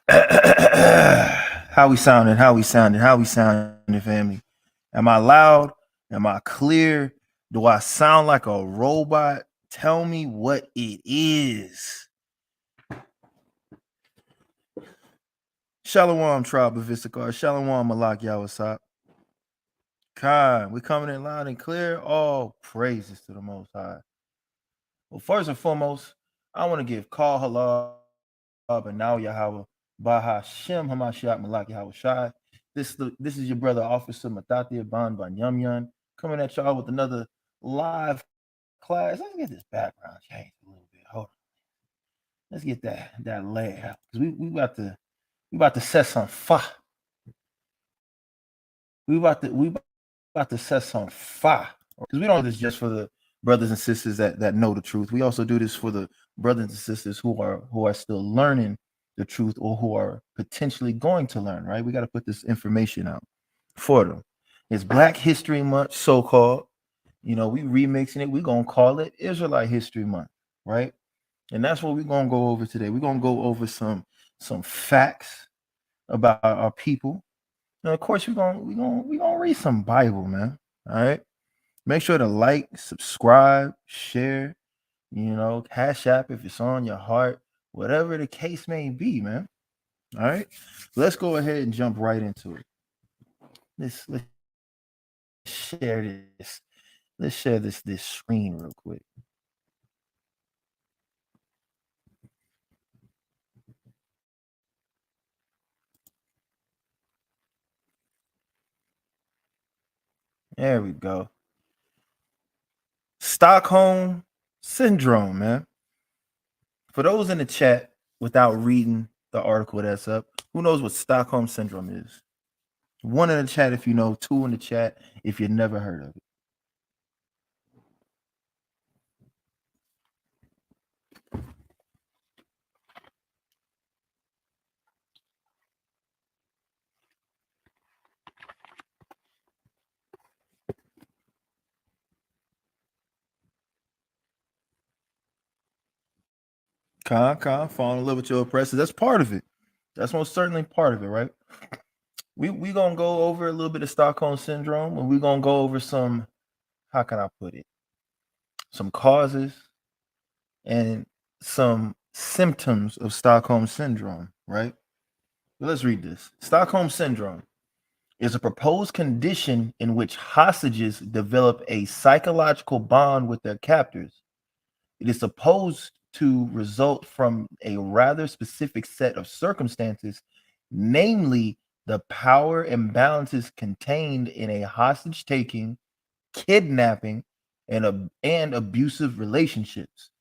How we sounding? How we sounding? How we sounding, family? Am I loud? Am I clear? Do I sound like a robot? Tell me what it is. Shalom, tribe of Issachar. Shalom, Malak Yawasap. Khan, we coming in loud and clear. All praises to the Most High. Well, first and foremost, I want to give call halal and now Yahweh Baha Shem Hamashiach Malak Yahweh Shai. This is your brother Officer Matati Ban Ban Yum Yum coming at y'all with another live class. Let's get this background changed a little bit. Hold on. Let's get that layer out because we about to set some fire. We about to set some fire because we don't do this just for the brothers and sisters that know the truth. We also do this for the brothers and sisters who are still learning the truth or who are potentially going to learn. Right? We got to put this information out for them. It's Black History Month, so called. You know, we remixing it. We're gonna call it Israelite History Month, right? And that's what we're gonna go over today. We're gonna go over some facts about our people. And of course, we're gonna read some Bible, man. All right. Make sure to like, subscribe, share, you know, Cash App if it's on your heart, whatever the case may be, man. All right. Let's go ahead and jump right into it. Let's share this. Let's share this screen real quick. There we go. Stockholm syndrome, man. For those in the chat without reading the article that's up, who knows what Stockholm syndrome is? One in the chat if you know, two in the chat if you never heard of it. Falling in love with your oppressors. That's part of it. That's most certainly part of it, right? We gonna go over a little bit of Stockholm syndrome, and we're gonna go over some, how can I put it? Some causes and some symptoms of Stockholm syndrome, right? Well, let's read this. Stockholm syndrome is a proposed condition in which hostages develop a psychological bond with their captors. It is supposed to result from a rather specific set of circumstances, namely the power imbalances contained in a hostage taking, kidnapping, and abusive relationships.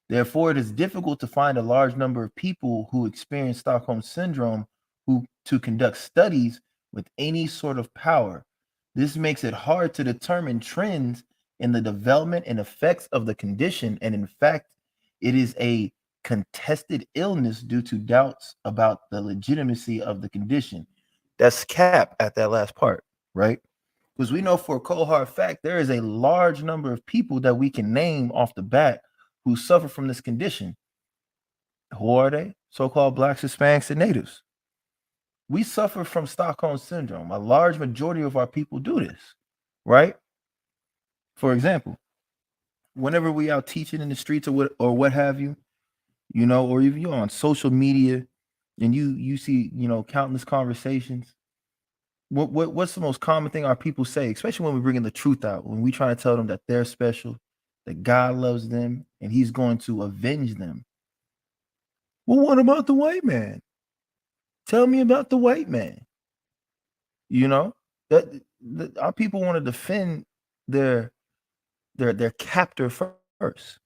Therefore, it is difficult to find a large number of people who experience Stockholm syndrome who to conduct studies with any sort of power. This makes it hard to determine trends in the development and effects of the condition, and in fact, it is a contested illness due to doubts about the legitimacy of the condition. That's cap at that last part, right? Because we know for a cold hard fact there is a large number of people that we can name off the bat who suffer from this condition. Who are they? So-called Blacks, Hispanics, and Natives. We suffer from Stockholm syndrome. A large majority of our people do this, right? For example, whenever we out teaching in the streets or what have you, you know, or even you on social media and you see, you know, countless conversations. What's the most common thing our people say, especially when we bringing the truth out, when we try to tell them that they're special, that God loves them and he's going to avenge them. Well, what about the white man? Tell me about the white man. You know, that our people want to defend their captor first.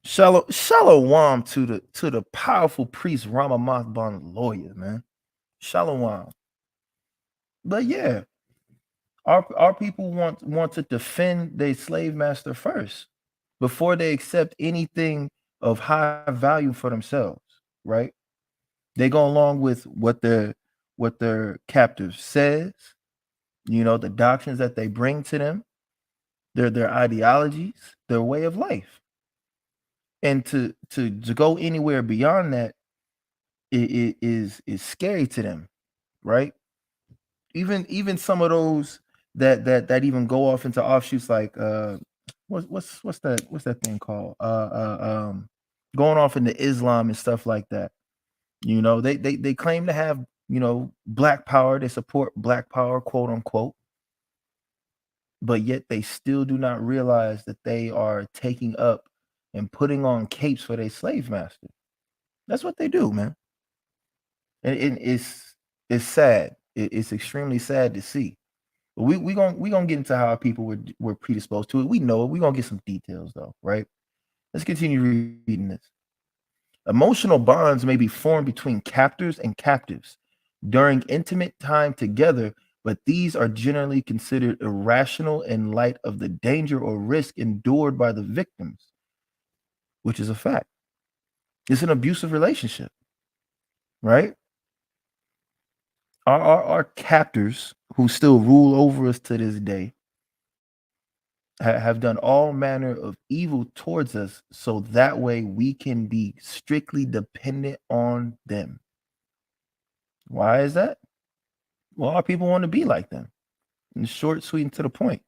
Shalom to the powerful priest Ramamoth Bon lawyer, man. Shalom. But yeah, our people want to defend their slave master first before they accept anything of high value for themselves, right? They go along with what their captive says, you know, the doctrines that they bring to them, their ideologies, their way of life. And to go anywhere beyond that it is scary to them, right? Even some of those that even go off into offshoots like what's that thing called? Going off into Islam and stuff like that. You know, they claim to have, you know, black power, they support black power, quote unquote, but yet they still do not realize that they are taking up and putting on capes for their slave master. That's what they do, man. And it's sad. It's extremely sad to see. But we gonna get into how people were predisposed to it. We know it. We're gonna get some details though, right? Let's continue reading this. Emotional bonds may be formed between captors and captives during intimate time together, but these are generally considered irrational in light of the danger or risk endured by the victims, which is a fact. It's an abusive relationship, right? Our captors who still rule over us to this day have done all manner of evil towards us, so that way we can be strictly dependent on them. Why is that? Well, our people want to be like them. And short, sweet, and to the point.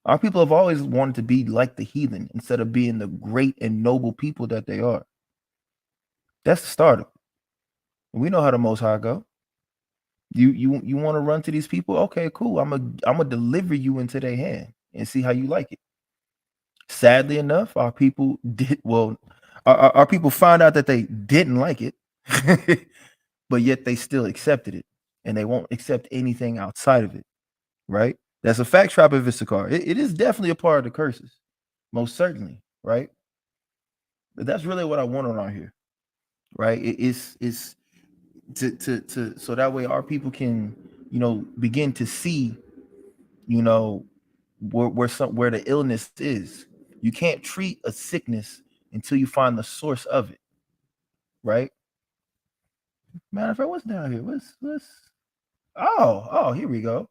Our people have always wanted to be like the heathen instead of being the great and noble people that they are. That's the start of it. We know how the Most High go. You want to run to these people? Okay, cool. I'm a deliver you into their hand and see how you like it. Sadly enough, our people did well. Our people found out that they didn't like it, but yet they still accepted it, and they won't accept anything outside of it. Right? That's a fact, tribe of Issachar. It is definitely a part of the curses, most certainly. Right? But that's really what I want on here. Right? It's to so that way our people can, you know, begin to see, you know, where the illness is. You can't treat a sickness until you find the source of it, right? Matter of fact, what's down here? What's oh, here we go.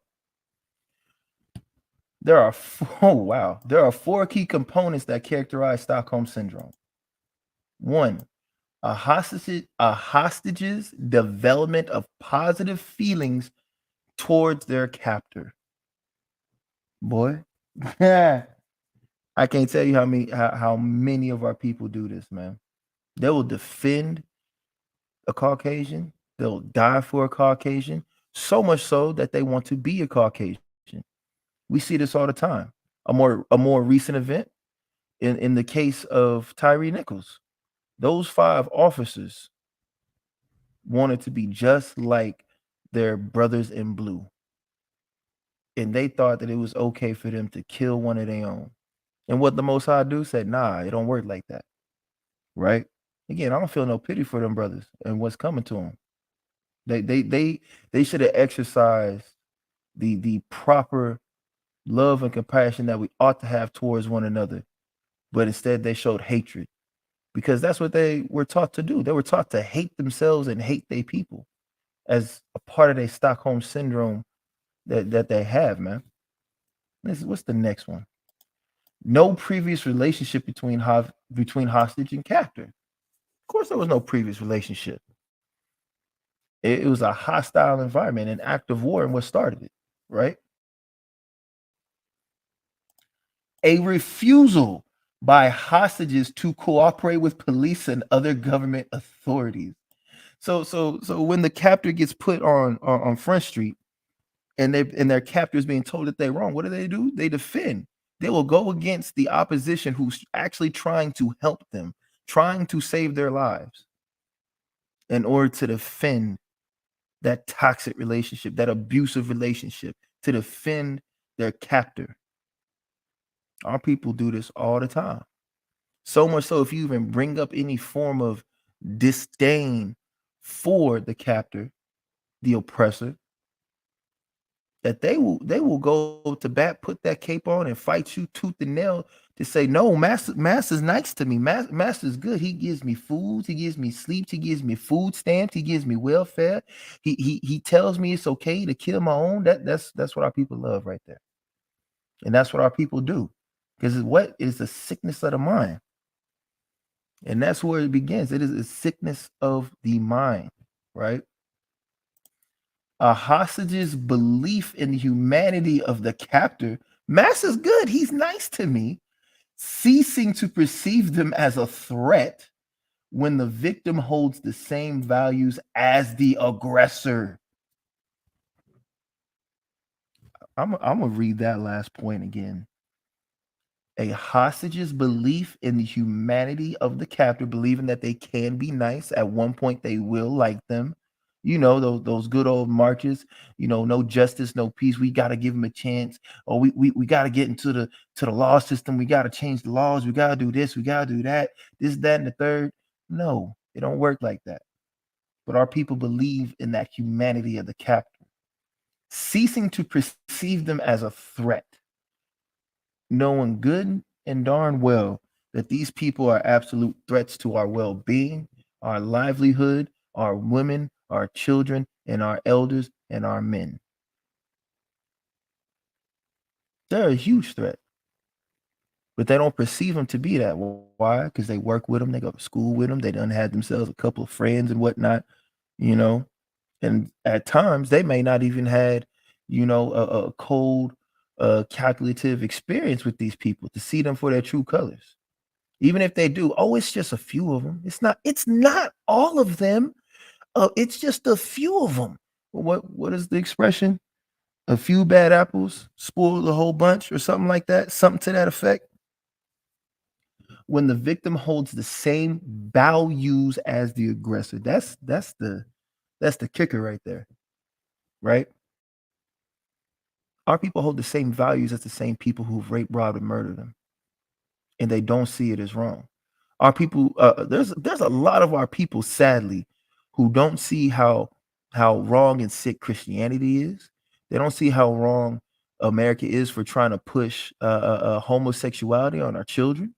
There are oh wow, there are 4 key components that characterize Stockholm syndrome. 1, a hostage's development of positive feelings towards their captor. Boy, I can't tell you how many of our people do this, man. They will defend a Caucasian, they'll die for a Caucasian, so much so that they want to be a Caucasian. We see this all the time. A more recent event in the case of Tyree Nichols. Those 5 officers wanted to be just like their brothers in blue. And they thought that it was okay for them to kill one of their own. And what the Most High do said, nah, it don't work like that. Right? Again, I don't feel no pity for them brothers and what's coming to them. They should have exercised the proper love and compassion that we ought to have towards one another, but instead they showed hatred because that's what they were taught to do. They were taught to hate themselves and hate their people as a part of their Stockholm syndrome that they have, man. What's the next one? No previous relationship between hostage and captor. Of course, there was no previous relationship. It was a hostile environment, an act of war, and what started it, right? A refusal by hostages to cooperate with police and other government authorities. So when the captor gets put on Front Street and their captor is being told that they're wrong, what do? They defend. They will go against the opposition who's actually trying to help them, trying to save their lives in order to defend that toxic relationship, that abusive relationship, to defend their captor. Our people do this all the time. So much so, if you even bring up any form of disdain for the captor, the oppressor, that they will go to bat, put that cape on, and fight you tooth and nail to say, no, master's nice to me. Master's good. He gives me food, he gives me sleep, he gives me food stamps, he gives me welfare. He tells me it's okay to kill my own. That's what our people love right there. And that's what our people do. Because what is the sickness of the mind? And that's where it begins. It is a sickness of the mind. right? A hostage's belief in the humanity of the captor. Master's good. He's nice to me. Ceasing to perceive them as a threat when the victim holds the same values as the aggressor. I'm gonna read that last point again. A hostage's belief in the humanity of the captor, believing that they can be nice. At one point, they will like them. You know, those good old marches, you know, no justice, no peace. We got to give them a chance. Or we got to get into the law system. We got to change the laws. We got to do this. We got to do that. This, that, and the third. No, it don't work like that. But our people believe in that humanity of the captor, ceasing to perceive them as a threat, knowing good and darn well that these people are absolute threats to our well-being, our livelihood, our women, our children, and our elders and our men. They're a huge threat, but they don't perceive them to be that. Why? Because they work with them, they go to school with them, they done had themselves a couple of friends and whatnot, you know. And at times they may not even had, you know, a cold, calculative experience with these people to see them for their true colors. Even if they do, oh, it's just a few of them. It's not all of them. It's just a few of them. What is the expression? A few bad apples spoil the whole bunch, or something like that, something to that effect. When the victim holds the same values as the aggressor, that's the kicker right there, right? Our people hold the same values as the same people who've raped, robbed, and murdered them, and they don't see it as wrong. Our people, there's a lot of our people, sadly, who don't see how wrong and sick Christianity is. They don't see how wrong America is for trying to push homosexuality on our children,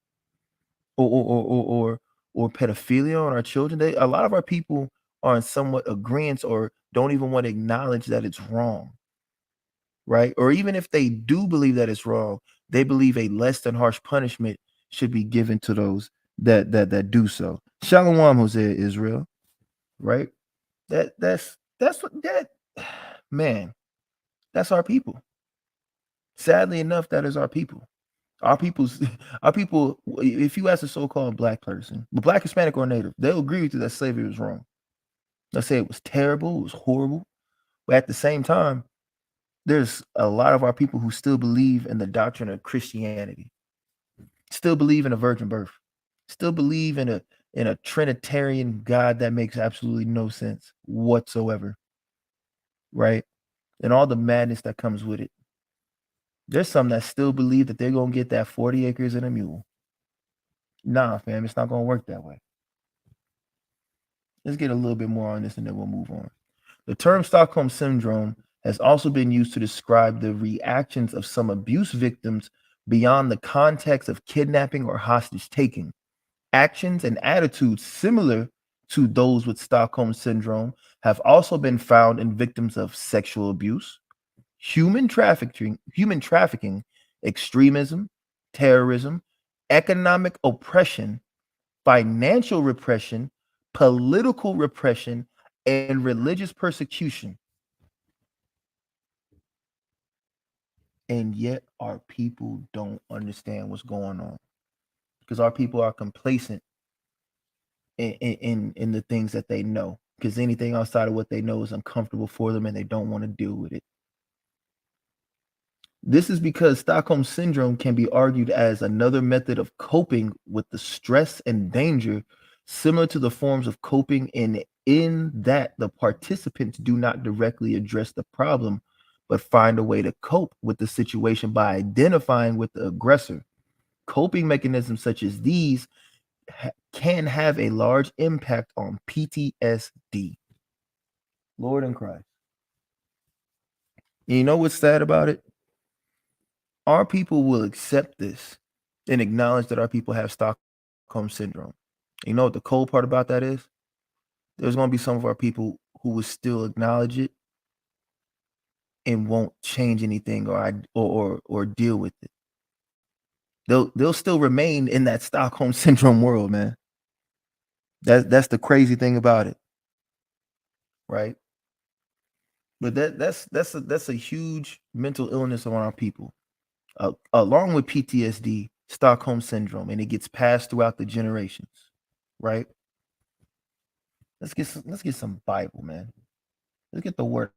or pedophilia on our children. A lot of our people are in somewhat agreement or don't even want to acknowledge that it's wrong, right? Or even if they do believe that it's wrong, they believe a less than harsh punishment should be given to those that do so. Shalom, Hosea, Israel, right? That's what that man, that's our people. Sadly enough, that is our people. Our people's our people, if you ask a so-called black person, black, Hispanic, or native, they'll agree with you that slavery was wrong. They'll say it was terrible, it was horrible. But at the same time, there's a lot of our people who still believe in the doctrine of Christianity, still believe in a virgin birth, still believe in a Trinitarian God that makes absolutely no sense whatsoever, right? And all the madness that comes with it. There's some that still believe that they're gonna get that 40 acres and a mule. Nah, fam, it's not gonna work that way. Let's get a little bit more on this and then we'll move on. The term Stockholm Syndrome has also been used to describe the reactions of some abuse victims beyond the context of kidnapping or hostage taking. Actions and attitudes similar to those with Stockholm Syndrome have also been found in victims of sexual abuse, human trafficking, extremism, terrorism, economic oppression, financial repression, political repression, and religious persecution. And yet our people don't understand what's going on because our people are complacent in the things that they know, because anything outside of what they know is uncomfortable for them and they don't want to deal with it. This is because Stockholm Syndrome can be argued as another method of coping with the stress and danger, similar to the forms of coping in that the participants do not directly address the problem, but find a way to cope with the situation by identifying with the aggressor. Coping mechanisms such as these can have a large impact on PTSD. Lord in Christ. You know what's sad about it? Our people will accept this and acknowledge that our people have Stockholm Syndrome. You know what the cold part about that is? There's going to be some of our people who will still acknowledge it and won't change anything or deal with it. They'll still remain in that Stockholm Syndrome world, man. That's the crazy thing about it. right? But that's a huge mental illness on our people, along with PTSD, Stockholm syndrome, and it gets passed throughout the generations, right? Let's get some Bible, man. Let's get the word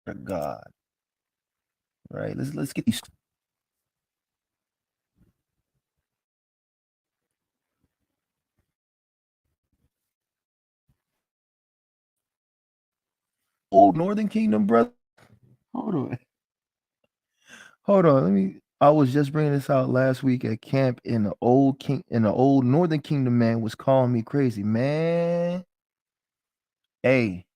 of God, right? Let's get these. Old Northern Kingdom, brother. Hold on. Hold on. Let me. I was just bringing this out last week at camp, and the old Northern Kingdom man was calling me crazy, man. Hey,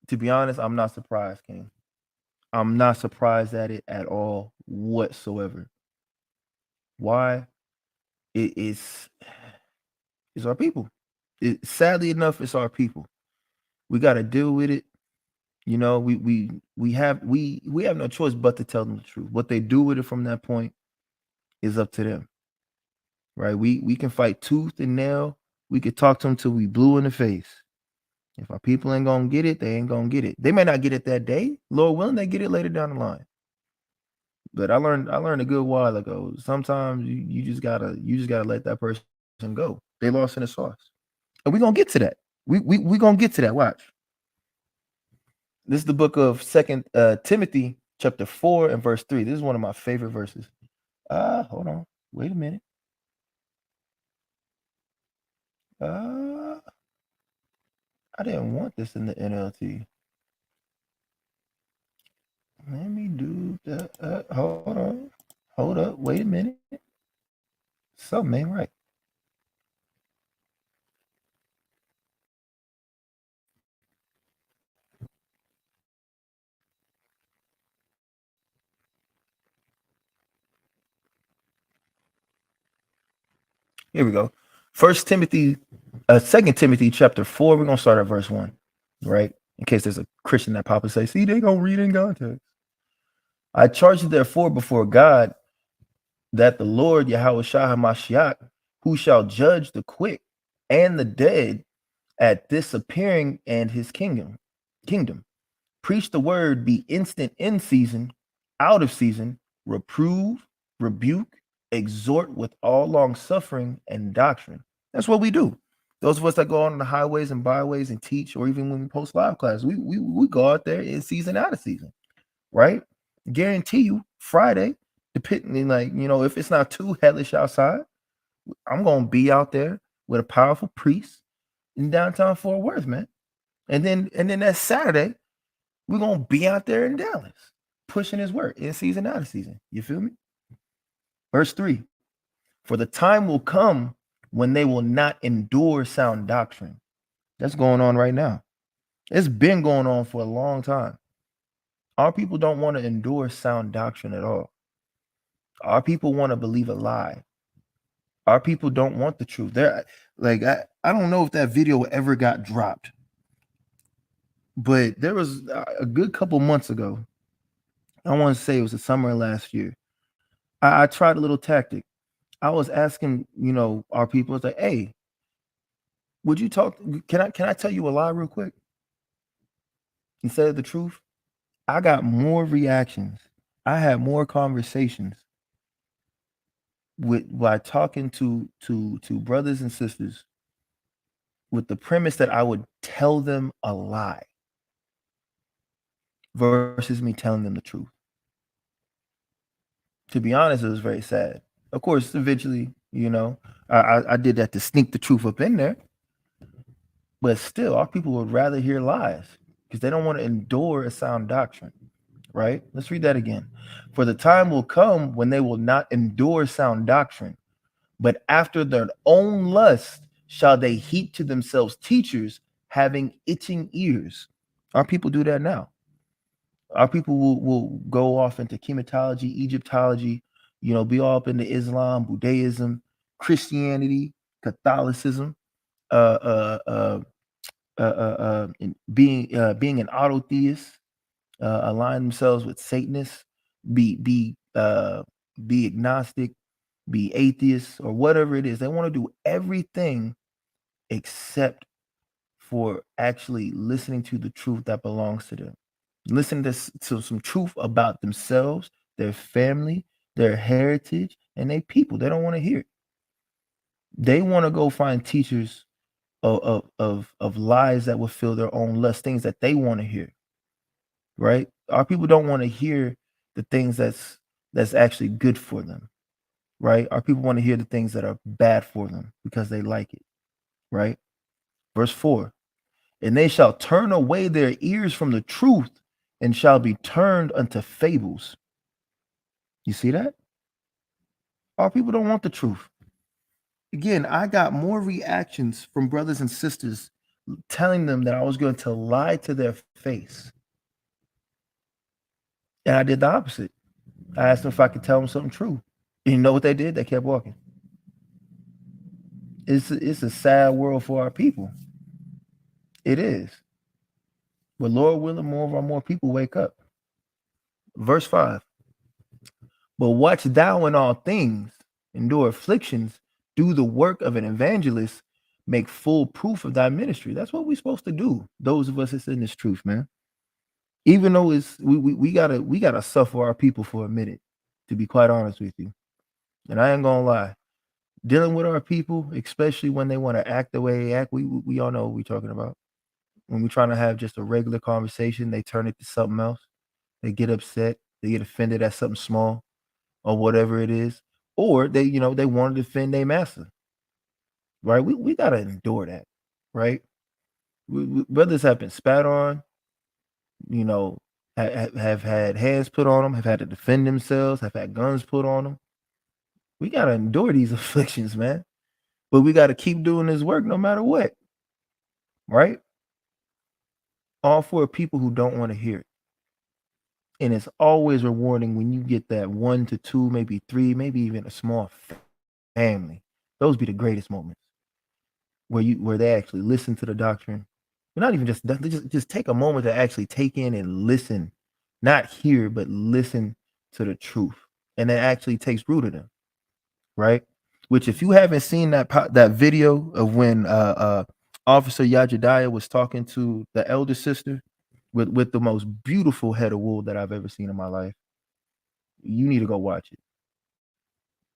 to be honest, I'm not surprised, King. I'm not surprised at it at all whatsoever. Why? It is it's our people. Sadly enough, it's our people. We got to deal with it. You know, we have no choice but to tell them the truth. What they do with it from that point is up to them, right? We can fight tooth and nail. We could talk to them till we blue in the face. If our people ain't gonna get it, they ain't gonna get it. They may not get it that day. Lord willing, they get it later down the line. But I learned a good while ago. Sometimes you just gotta let that person go. They lost in the sauce. And we're gonna get to that. We gonna get to that. Watch. This is the book of Second Timothy, chapter 4 and verse 3. This is one of my favorite verses. Hold on. Wait a minute. I didn't want this in the NLT. Let me do that. Hold on. Hold up. Wait a minute. Something ain't right. Here we go. Second Timothy chapter 4. We're gonna start at verse 1, right? In case there's a Christian that pop and say, see, they gonna read in context. I charge you therefore before God that the Lord Yahweh Shah HaMashiach, who shall judge the quick and the dead at this appearing and his kingdom. Preach the word, be instant in season, out of season, reprove, rebuke, exhort with all long suffering and doctrine. That's what we do. Those of us that go on the highways and byways and teach, or even when we post live class, we go out there in season, out of season, right? Guarantee you, Friday, depending, like, if it's not too hellish outside, I'm gonna be out there with a powerful priest in downtown Fort Worth, man. And then that Saturday, we're gonna be out there in Dallas, pushing his work in season, out of season. You feel me? Verse 3. For the time will come when they will not endure sound doctrine. That's going on right now. It's been going on for a long time. Our people don't want to endure sound doctrine at all. Our people want to believe a lie. Our people don't want the truth. They're like, I don't know if that video ever got dropped, but there was a good couple months ago. I want to say it was the summer of last year. I tried a little tactic. I was asking, our people, it's like, hey, would you talk? Can I tell you a lie real quick instead of the truth? I got more reactions. I had more conversations by talking to brothers and sisters with the premise that I would tell them a lie versus me telling them the truth. To be honest, it was very sad. Of course, eventually, I did that to sneak the truth up in there, but still, our people would rather hear lies because they don't want to endure a sound doctrine, right? Let's read that again. For the time will come when they will not endure sound doctrine, but after their own lust shall they heap to themselves teachers having itching ears. Our people do that now. Our people will go off into chematology, Egyptology, be all up into Islam, Buddhism, Christianity, Catholicism, being an autotheist, align themselves with Satanists, be agnostic, be atheists, or whatever it is. They want to do everything except for actually listening to the truth that belongs to them. Listen to some truth about themselves, their family, their heritage, and their people. They don't want to hear it. They want to go find teachers of lies that will fill their own lust, things that they want to hear. Right? Our people don't want to hear the things that's actually good for them. Right? Our people want to hear the things that are bad for them because they like it. Right? Verse 4. And they shall turn away their ears from the truth and shall be turned unto fables. You see that? Our people don't want the truth. Again, I got more reactions from brothers and sisters telling them that I was going to lie to their face. And I did the opposite. I asked them if I could tell them something true. And you know what they did? They kept walking. It's a sad world for our people. It is. But Lord willing, more people wake up. Verse 5. But watch thou in all things, endure afflictions, do the work of an evangelist, make full proof of thy ministry. That's what we're supposed to do. Those of us that's in this truth, man. Even though it's we gotta suffer our people for a minute, to be quite honest with you. And I ain't gonna lie. Dealing with our people, especially when they want to act the way they act, we all know what we're talking about. When we're trying to have just a regular conversation, they turn it to something else. They get upset, they get offended at something small or whatever it is, or they want to defend their master, right? We gotta endure that, right? Brothers have been spat on, have had hands put on them, have had to defend themselves, have had guns put on them. We gotta endure these afflictions, man. But we gotta keep doing this work no matter what, right? All for people who don't want to hear it. And it's always rewarding when you get that 1 to 2, maybe 3, maybe even a small family. Those be the greatest moments where they actually listen to the doctrine. But not even just that, they just take a moment to actually take in and listen, not hear, but listen to the truth. And it actually takes root in them, right? Which, if you haven't seen that video of when Officer Yajadiah was talking to the elder sister with the most beautiful head of wool that I've ever seen in my life, you need to go watch it.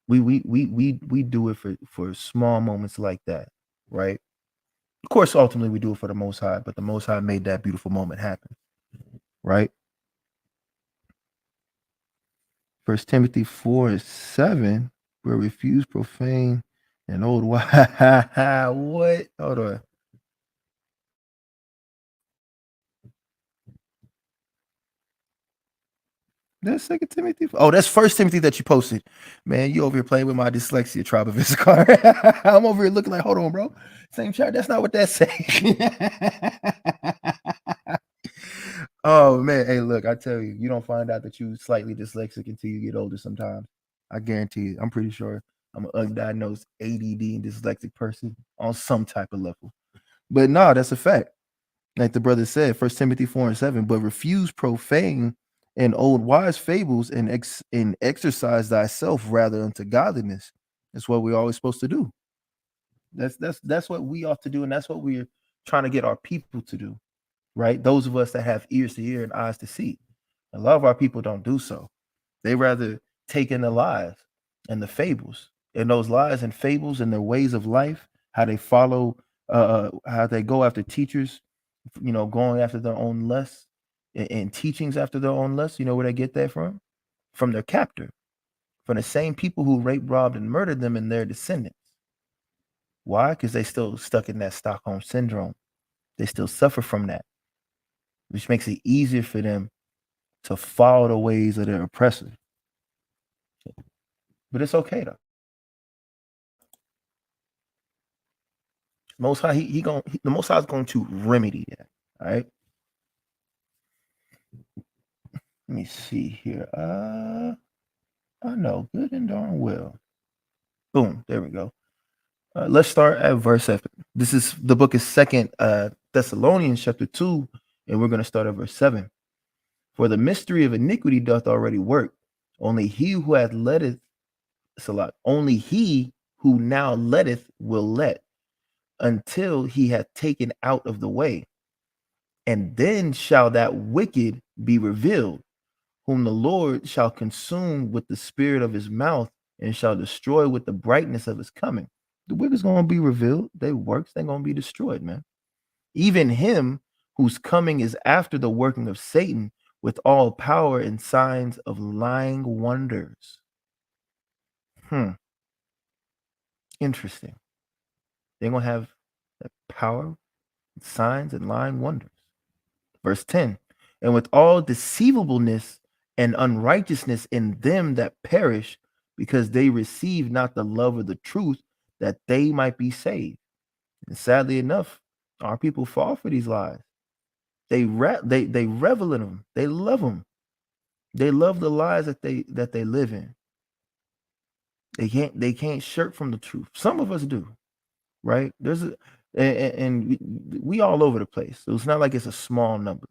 We do it for small moments like that, right? Of course, ultimately we do it for the Most High, but the Most High made that beautiful moment happen, right? 1 Timothy 4:7, where refuse profane and old what? Hold on. That's 2 Timothy. Oh, that's 1 Timothy that you posted. Man, you over here playing with my dyslexia, tribe of Issachar. I'm over here looking like, hold on, bro. Same chart. That's not what that say. Oh man, hey, look, I tell you, you don't find out that you slightly dyslexic until you get older sometimes. I guarantee you. I'm pretty sure I'm an undiagnosed ADD and dyslexic person on some type of level. But no, that's a fact. Like the brother said, 1 Timothy 4:7, but refuse profane and old wise fables and exercise thyself rather unto godliness. That's what we're always supposed to do. That's what we ought to do, and that's what we're trying to get our people to do, right? Those of us that have ears to hear and eyes to see. A lot of our people don't do so. They rather take in the lies and the fables, and those lies and fables and their ways of life, how they follow, how they go after teachers, going after their own lusts and teachings after their own lusts. You know where they get that from? From their captor, from the same people who raped, robbed, and murdered them and their descendants. Why? Because they still stuck in that Stockholm syndrome. They still suffer from that, which makes it easier for them to follow the ways of their oppressor. But it's okay though. Most High, the Most High is going to remedy that. All right. Let me see here. I know good and darn well. Boom. There we go. Let's start at verse 7. This is the book is 2 Thessalonians chapter 2, and we're going to start at verse 7. For the mystery of iniquity doth already work. Only he who hath letteth, only he who now letteth will let. until he hath taken out of the way. And then shall that wicked be revealed, whom the Lord shall consume with the spirit of his mouth and shall destroy with the brightness of his coming. The wicked's going to be revealed. Their works, they're going to be destroyed, man. Even him whose coming is after the working of Satan with all power and signs of lying wonders. Interesting. They're going to have that power, signs, and lying wonders. Verse 10, and with all deceivableness and unrighteousness in them that perish, because they receive not the love of the truth, that they might be saved. And sadly enough, our people fall for these lies. They revel in them. They love them. They love the lies that they live in. They can't shirk from the truth. Some of us do, right? There's a and we all over the place. So it's not like it's a small number,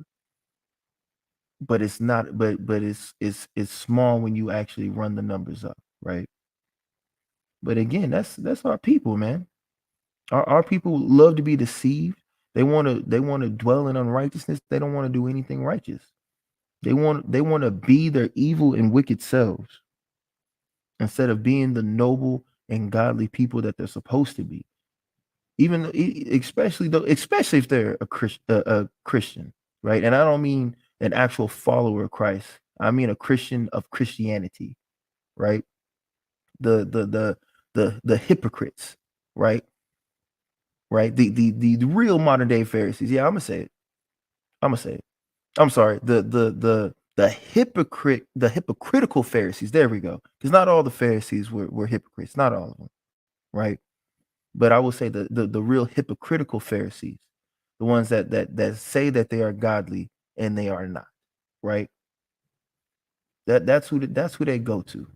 but it's not. But it's small when you actually run the numbers up, right? But again, that's our people, man. Our people love to be deceived. They want to dwell in unrighteousness. They don't want to do anything righteous. They want to be their evil and wicked selves instead of being the noble and godly people that they're supposed to be. Even especially if they're a Christian, right? And I don't mean an actual follower of Christ. I mean a Christian of Christianity, right? The hypocrites, right? Right? The real modern day Pharisees. Yeah, I'm gonna say it. I'm sorry. The hypocritical Pharisees. There we go. Because not all the Pharisees were hypocrites. Not all of them, right? But I will say the real hypocritical Pharisees, the ones that say that they are godly and they are not, right? That's who they go to.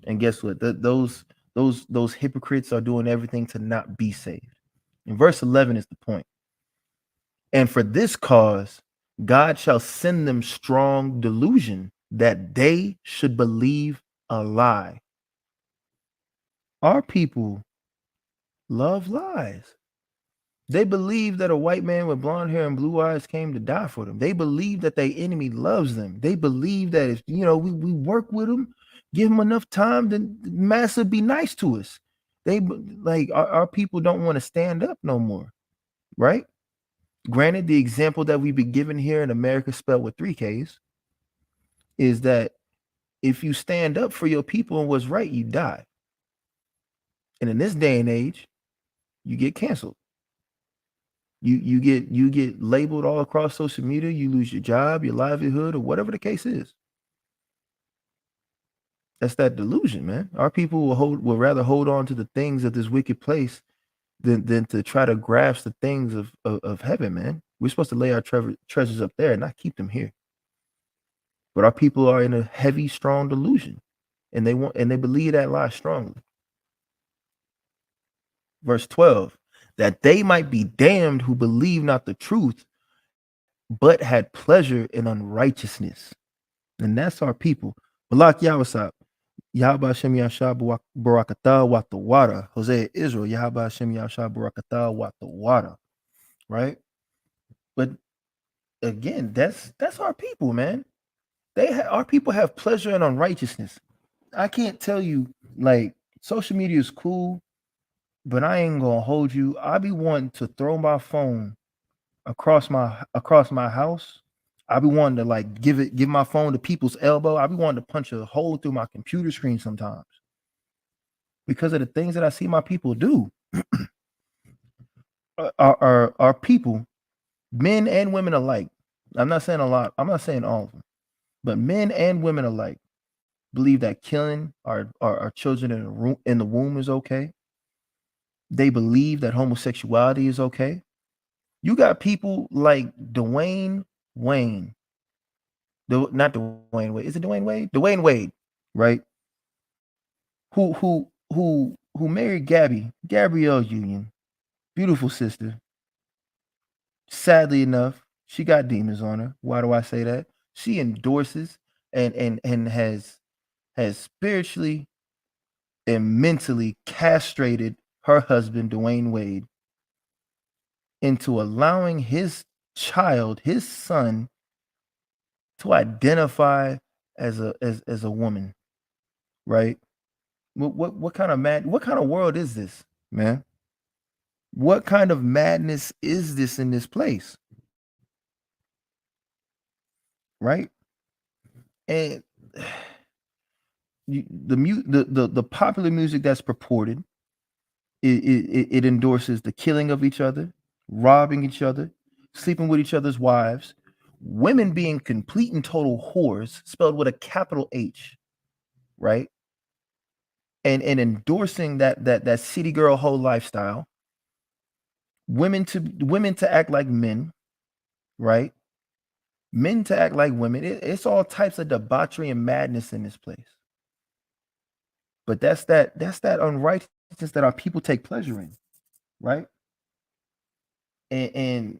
And guess what? Those hypocrites are doing everything to not be saved. And verse 11 is the point. And for this cause, God shall send them strong delusion that they should believe a lie. Our people love lies. They believe that a white man with blonde hair and blue eyes came to die for them. They believe that their enemy loves them. They believe that if we work with them, give them enough time, then Master be nice to us. They like our people don't want to stand up no more, right? Granted, the example that we've been given here in America, spelled with 3 Ks, is that if you stand up for your people and what's right, you die. And in this day and age, you get canceled. You get labeled all across social media. You lose your job, your livelihood, or whatever the case is. That's that delusion, man. Our people will rather hold on to the things of this wicked place than to try to grasp the things of heaven, man. We're supposed to lay our treasures up there and not keep them here. But our people are in a heavy, strong delusion, and they believe that lie strongly. Verse 12, that they might be damned who believe not the truth, but had pleasure in unrighteousness. And that's our people. Balak Yawasap, Yahba Hashem Yashab Barakatah Watawada, Hosea Israel, Yahba Hashem Yashab Barakatah Watawada. Right? But again, that's our people, man. Our people have pleasure in unrighteousness. I can't tell you, like, social media is cool, but I ain't gonna hold you. I be wanting to throw my phone across my house. I be wanting to like give my phone to people's elbow. I be wanting to punch a hole through my computer screen sometimes because of the things that I see my people do. Our people, men and women alike. I'm not saying a lot. I'm not saying all of them, but men and women alike believe that killing our children in the womb is okay. They believe that homosexuality is okay. You got people like Dwayne Wayne. Not Dwayne Wade. Is it Dwayne Wade? Dwayne Wade, right? Who married Gabrielle Union, beautiful sister. Sadly enough, she got demons on her. Why do I say that? She endorses and has spiritually and mentally castrated her husband, Dwayne Wade, into allowing his child, his son, to identify as a woman, right? What kind of what kind of world is this, man? What kind of madness is this in this place, right? And the popular music that's purported, it endorses the killing of each other, robbing each other, sleeping with each other's wives, women being complete and total whores, spelled with a capital H, right? And endorsing that city girl whole lifestyle, women to act like men, right? Men to act like women. It's all types of debauchery and madness in this place. But that's that unrighteousness that our people take pleasure in, right? And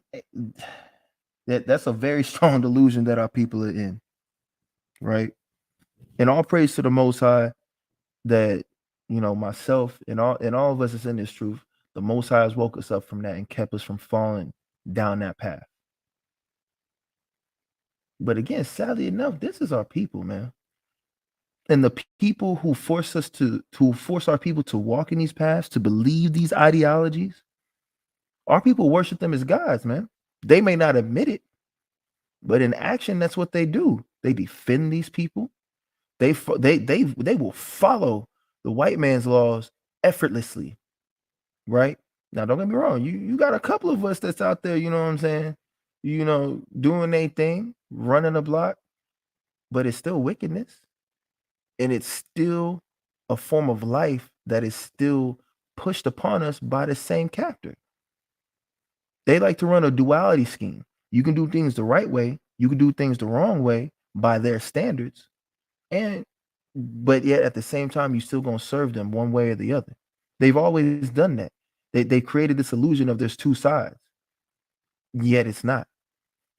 that's a very strong delusion that our people are in, right? And all praise to the Most High that myself and all of us is in this truth. The Most High has woke us up from that and kept us from falling down that path. But again, sadly enough, this is our people, man. And the people who force our people to walk in these paths, to believe these ideologies, our people worship them as gods, man. They may not admit it, but in action, that's what they do. They defend these people. They will follow the white man's laws effortlessly, right? Now, don't get me wrong. You got a couple of us that's out there, you know what I'm saying? Doing their thing, running the block, but it's still wickedness. And it's still a form of life that is still pushed upon us by the same captor. They like to run a duality scheme. You can do things the right way, you can do things the wrong way by their standards, but yet at the same time, you still gonna serve them one way or the other. They've always done that. They created this illusion of there's two sides, yet it's not.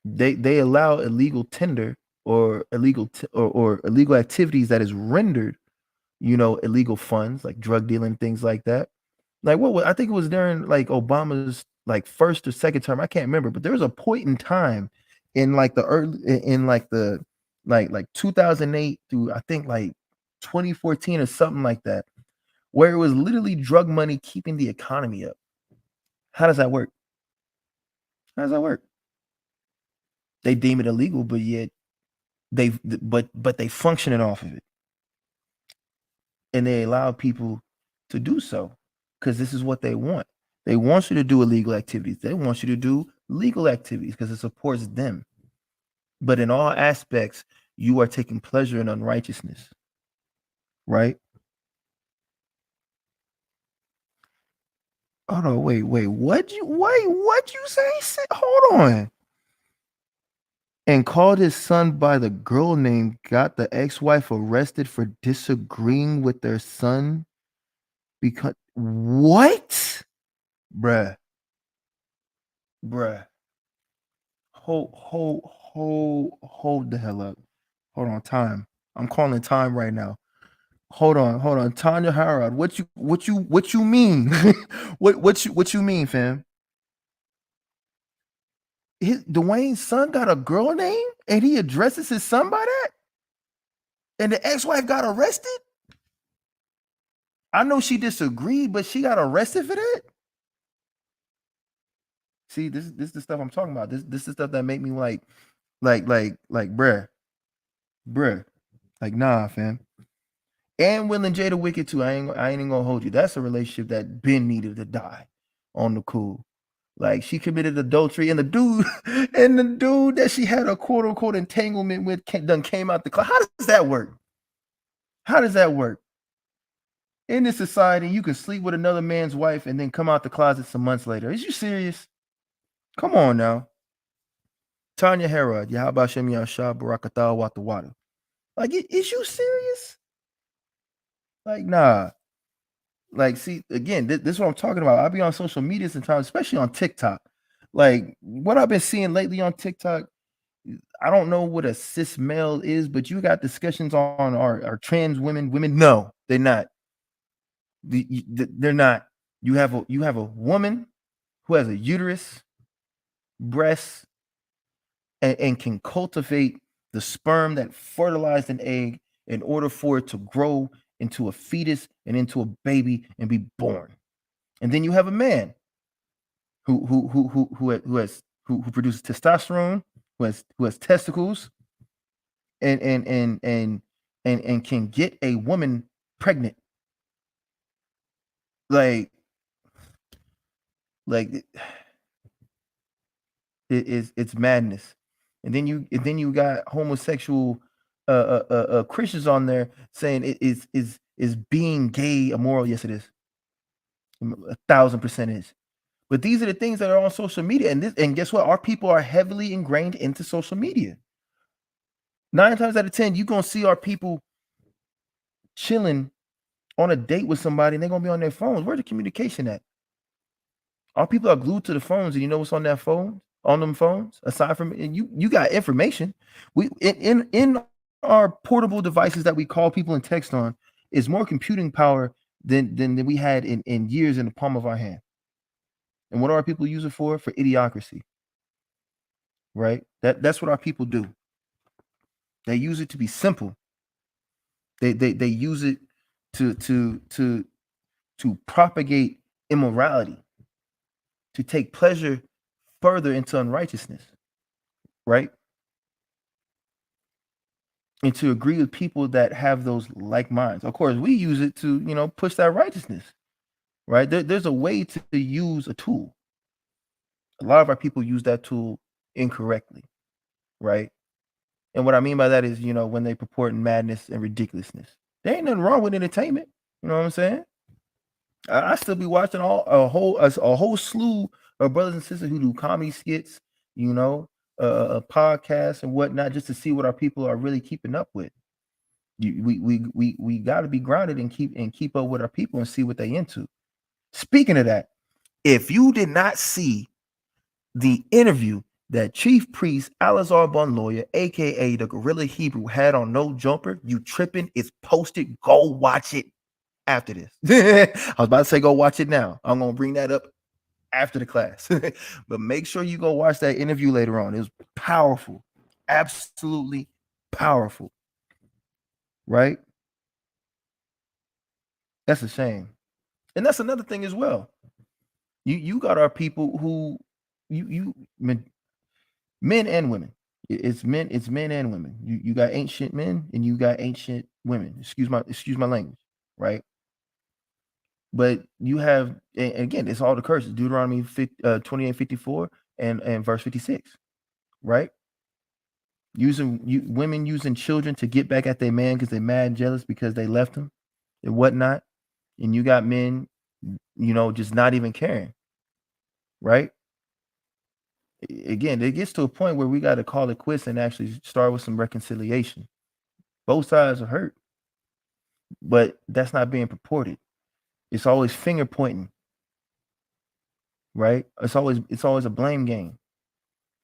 They allow illegal tender or illegal activities that is rendered, illegal funds like drug dealing, things like that. Like I think it was during like Obama's like first or second term, I can't remember, but there was a point in time in like the early in like the like 2008 through I think like 2014 or something like that, where it was literally drug money keeping the economy up. How does that work? How does that work? They deem it illegal, but yet but they functioning off of it, and they allow people to do so because this is what they want. They want you to do illegal activities. They want you to do legal activities because it supports them. But in all aspects, you are taking pleasure in unrighteousness, right? Oh no, wait, what you say? Hold on. And called his son by the girl name, got the ex-wife arrested for disagreeing with their son because what? Bruh. Hold the hell up. Hold on, time. I'm calling time right now. Hold on. Tanya Harrod, what you mean? what you mean, fam? Dwayne's son got a girl name and he addresses his son by that? And the ex-wife got arrested? I know she disagreed, but she got arrested for that? See, this is the stuff I'm talking about. This is the stuff that make me like bruh. Like, nah, fam. And Will and Jada Wicked too. I ain't even gonna hold you. That's a relationship that Ben needed to die on the cool. Like she committed adultery, and the dude that she had a quote unquote entanglement with came out the closet. How does that work? How does that work? In this society, you can sleep with another man's wife and then come out the closet some months later. Is you serious? Come on now. Tanya Herod, Yahaba Shem Yashah Barakatah Watawata. Like, is you serious? Like, nah. Like, see, again, this is what I'm talking about. I be on social media sometimes, especially on TikTok. Like, what I've been seeing lately on TikTok, I don't know what a cis male is, but you got discussions on are trans women. No, they're not. They're not. You have a woman who has a uterus, breasts, and can cultivate the sperm that fertilized an egg in order for it to grow into a fetus and into a baby and be born. And then you have a man who produces testosterone, who has testicles, and can get a woman pregnant. Like like it's madness. And then you got homosexual Christians on there saying it is being gay immoral. Yes, it is. 1,000% is. But these are the things that are on social media, and guess what? Our people are heavily ingrained into social media. 9 times out of 10, you're gonna see our people chilling on a date with somebody, and they're gonna be on their phones. Where's the communication at? Our people are glued to the phones, and you know what's on that phone? On them phones, aside from and you got information. We in our portable devices that we call people and text on is more computing power than we had in years in the palm of our hand. And what do our people use it for? For idiocracy, right? That's what our people do. They use it to be simple. They use it to propagate immorality, to take pleasure further into unrighteousness, right? And to agree with people that have those like minds. Of course, we use it to, push that righteousness, right? There's a way to use a tool. A lot of our people use that tool incorrectly, right? And what I mean by that is, when they purport madness and ridiculousness. There ain't nothing wrong with entertainment. You know what I'm saying? I still be watching a whole slew of brothers and sisters who do comedy skits, podcasts and whatnot, just to see what our people are really keeping up with. We got to be grounded and keep up with our people and see what they into. Speaking of that, if you did not see the interview that Chief Priest Alazar Bonloya, aka the Gorilla Hebrew, had on No Jumper, you tripping? It's posted. Go watch it after this. I was about to say go watch it now. I'm gonna bring that up after the class. But make sure you go watch that interview later on. It was powerful, absolutely powerful. Right? That's a shame. And that's another thing as well. You got our people who men and women. It's men and women. You got ancient men and you got ancient women. Excuse my language, right? But you have, and again, it's all the curses. Deuteronomy 28:54 and verse 56, right? Women using children to get back at their man because they're mad and jealous because they left them and whatnot. And you got men, just not even caring, right? Again, it gets to a point where we got to call it quits and actually start with some reconciliation. Both sides are hurt, but that's not being purported. It's always finger pointing, right? It's always a blame game.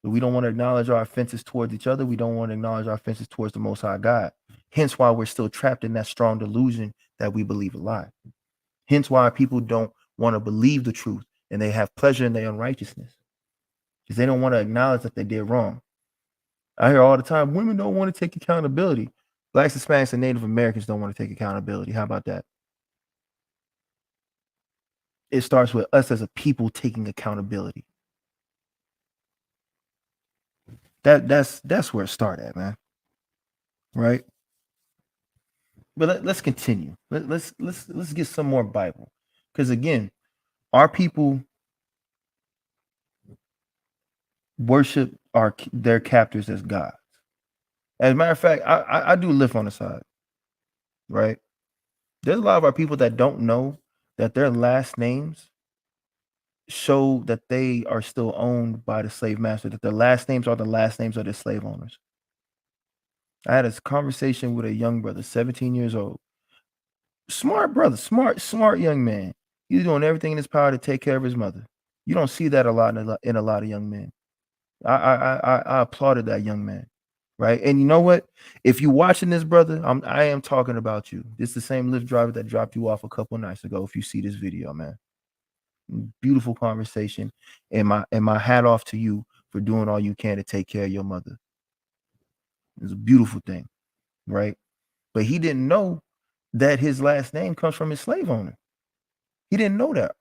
But we don't want to acknowledge our offenses towards each other. We don't want to acknowledge our offenses towards the Most High God. Hence why we're still trapped in that strong delusion that we believe a lie. Hence why people don't want to believe the truth and they have pleasure in their unrighteousness because they don't want to acknowledge that they did wrong. I hear all the time, women don't want to take accountability. Blacks, Hispanics, and Native Americans don't want to take accountability. How about that? It starts with us as a people taking accountability. That's where it started at, man. Right? But let's continue. Let's get some more Bible. Because again, our people worship their captors as gods. As a matter of fact, I do live on the side, right? There's a lot of our people that don't know that their last names show that they are still owned by the slave master, that their last names are the last names of their slave owners. I had a conversation with a young brother, 17 years old. Smart brother, smart young man. He's doing everything in his power to take care of his mother. You don't see that a lot in a lot of young men. I applauded that young man, right? And you know what? If you watching this, brother, I am talking about you. This is the same Lyft driver that dropped you off a couple nights ago. If you see this video, man, Beautiful conversation, and my hat off to you for doing all you can to take care of your mother. It's a beautiful thing, right? But he didn't know that his last name comes from his slave owner. He didn't know that,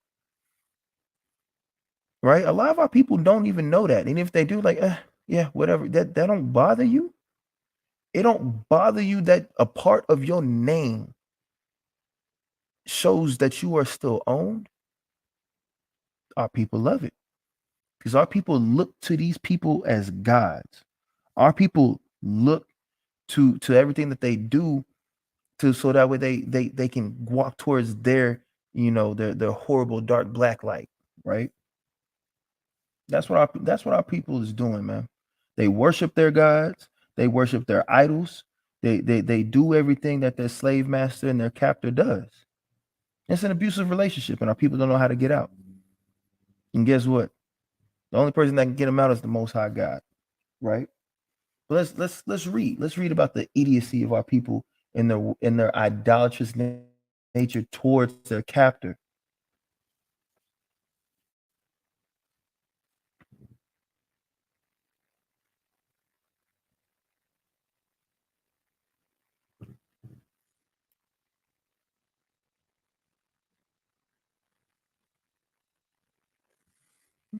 right? A lot of our people don't even know that, and if they do, like, yeah, whatever. That don't bother you. It don't bother you that a part of your name shows that you are still owned. Our people love it because our people look to these people as gods. Our people look to everything that they do to so that way they can walk towards their their horrible dark black light, right? That's what our people is doing, man. They worship their gods, they worship their idols, they do everything that their slave master and their captor does. It's an abusive relationship, and our people don't know how to get out. And guess what? The only person that can get them out is the Most High God, right? But let's read. Let's read about the idiocy of our people and their idolatrous nature towards their captor.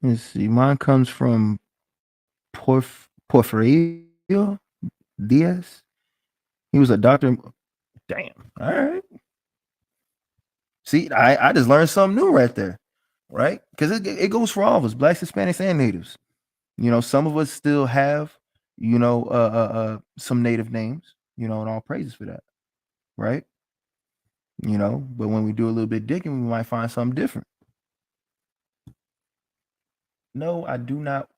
Let's see. Mine comes from Porfirio Diaz. He was a doctor. Damn. All right. See, I just learned something new right there, right? Because it goes for all of us, blacks, Hispanics, and natives. Some of us still have, some native names, and all praises for that, right? But when we do a little bit digging, we might find something different. No, I do not.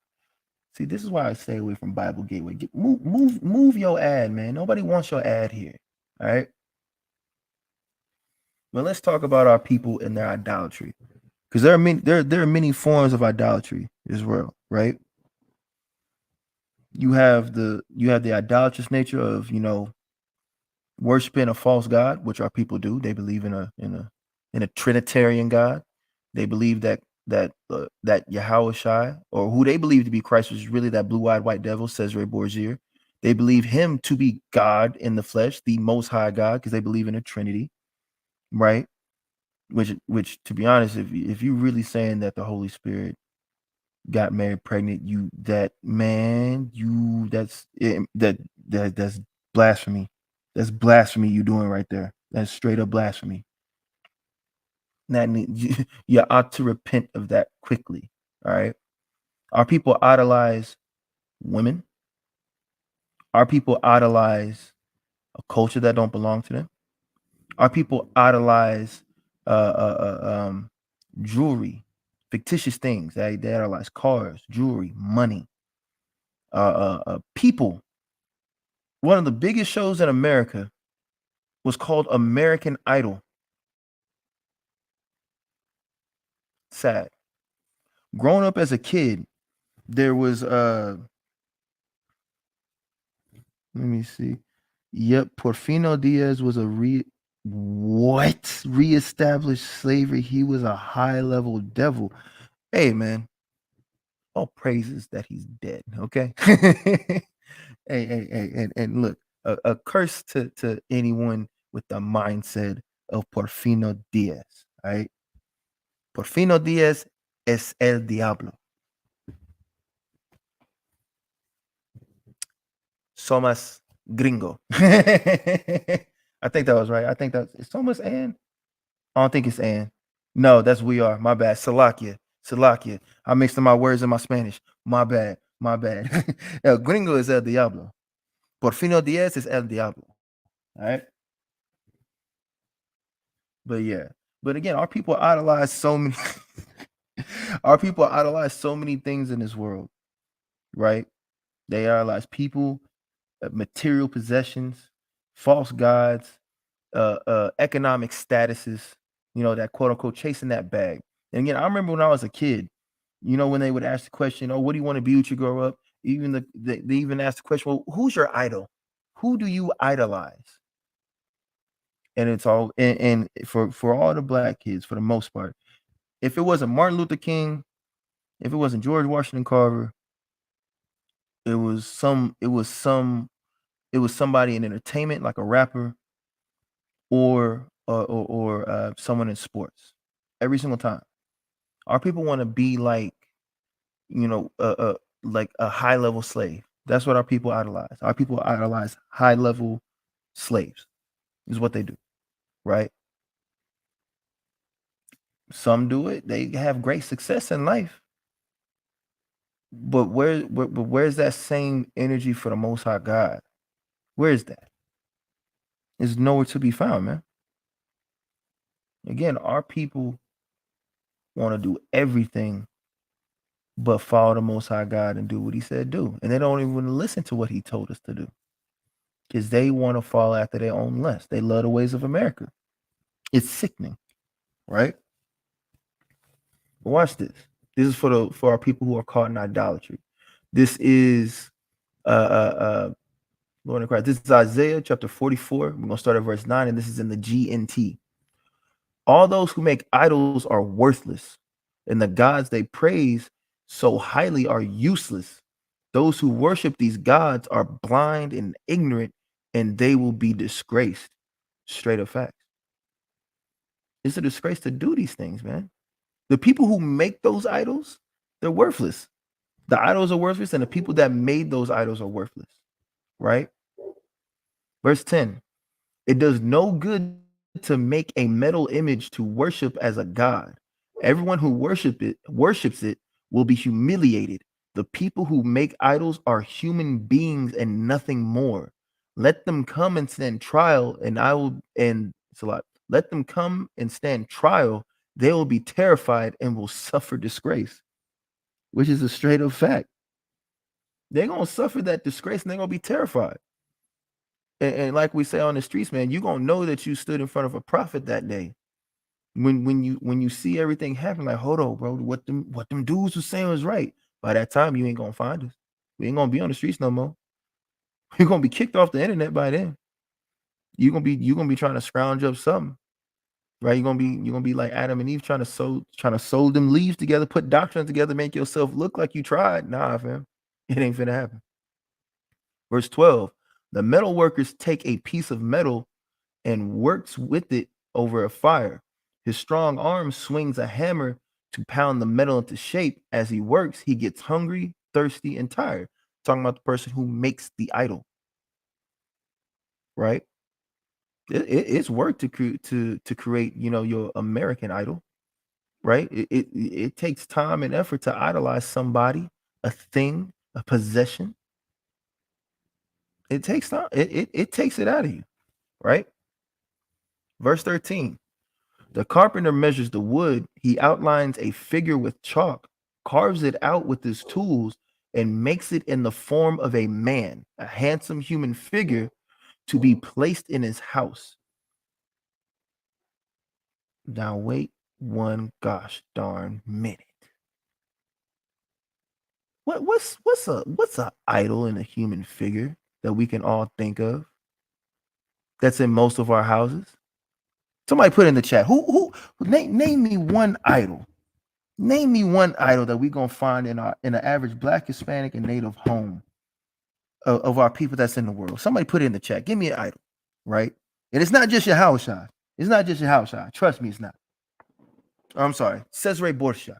See, this is why I stay away from Bible Gateway. Move your ad, man. Nobody wants your ad here. All right. But let's talk about our people and their idolatry, because there are many forms of idolatry as well, right? You have the idolatrous nature of worshiping a false god, which our people do. They believe in a Trinitarian God. They believe that Yahweh Shai, or who they believe to be Christ, was really that blue-eyed white devil, Cesare Borgia. They believe him to be God in the flesh, the Most High God, because they believe in a Trinity, right? Which to be honest, if you really saying that the Holy Spirit got married pregnant, that's blasphemy. That's blasphemy you doing right there. That's straight up blasphemy. You ought to repent of that quickly. All right. Our people idolize women. Our people idolize a culture that don't belong to them. Our people idolize jewelry, fictitious things. They idolize cars, jewelry, money. People. One of the biggest shows in America was called American Idol. Sad. Growing up as a kid, there was let me see. Yep, Porfirio Diaz was reestablished slavery. He was a high level devil. Hey man, all praises that he's dead. Okay. And look, a curse to anyone with the mindset of Porfirio Diaz. All right. Porfirio Diaz es el diablo. Somos gringo. I think that was right. I think that's Somos and I don't think it's and. No, that's we are. My bad. Salakia. Salakia. I mixed up my words in my Spanish. My bad. My bad. El gringo is el diablo. Porfirio Diaz is el diablo. All right. But yeah. But again, our people idolize so many our people idolize so many things in this world, right? They idolize people, material possessions, false gods, economic statuses, that quote unquote chasing that bag. And again, I remember when I was a kid, when they would ask the question, "Oh, what do you want to be when you grow up?" Even they even ask the question, "Well, who's your idol? Who do you idolize?" And it's all and for all the black kids, for the most part, If it wasn't Martin Luther King, if it wasn't George Washington Carver, it was somebody in entertainment, like a rapper, or someone in sports. Every single time, our people want to be like, like a high level slave. That's what our people idolize. Our people idolize high level slaves. Is what they do, right? Some do it. They have great success in life. But where's that same energy for the Most High God? Where is that? It's nowhere to be found, man. Again, our people want to do everything but follow the Most High God and do what He said do, and they don't even listen to what He told us to do, because they want to follow after their own lust. They love the ways of America. It's sickening, right? But watch this. This is for our people who are caught in idolatry. This is Lord in Christ. This is Isaiah chapter 44. We're going to start at verse 9, and this is in the GNT. All those who make idols are worthless, and the gods they praise so highly are useless. Those who worship these gods are blind and ignorant, and they will be disgraced. Straight up facts. It's a disgrace to do these things, man. The people who make those idols, they're worthless. The idols are worthless, and the people that made those idols are worthless, right? Verse 10. It does no good to make a metal image to worship as a god. Everyone who worships it will be humiliated. The people who make idols are human beings and nothing more. Let them come and stand trial, and it's a lot. Let them come and stand trial. They will be terrified and will suffer disgrace, which is a straight up fact. They're gonna suffer that disgrace and they're gonna be terrified. And like we say on the streets, man, you're gonna know that you stood in front of a prophet that day. When you see everything happen, like, hold on, bro, what them dudes was saying was right. By that time, you ain't gonna find us. We ain't gonna be on the streets no more. You're gonna be kicked off the internet by then. You're gonna be trying to scrounge up something, right? You're gonna be like Adam and Eve trying to sew them leaves together, put doctrines together, make yourself look like you tried. Nah, fam, it ain't finna happen. Verse 12: the metal workers take a piece of metal and works with it over a fire. His strong arm swings a hammer to pound the metal into shape. As he works, he gets hungry, thirsty, and tired. Talking about the person who makes the idol, right? It's work to create, your American idol, right? It takes time and effort to idolize somebody, a thing, a possession. It takes time. It takes it out of you, right? Verse 13. The carpenter measures the wood. He outlines a figure with chalk, carves it out with his tools, and makes it in the form of a man, a handsome human figure to be placed in his house. Now wait one gosh darn minute. What's a idol in a human figure that we can all think of that's in most of our houses? Somebody put in the chat. Who name me one idol. Name me one idol that we're gonna find in an average Black, Hispanic, and Native home of our people that's in the world. Somebody put it in the chat. Give me an idol, right? And it's not just your house shot. It's not just your house shot. Trust me, it's not. I'm sorry, Cesare Borgia,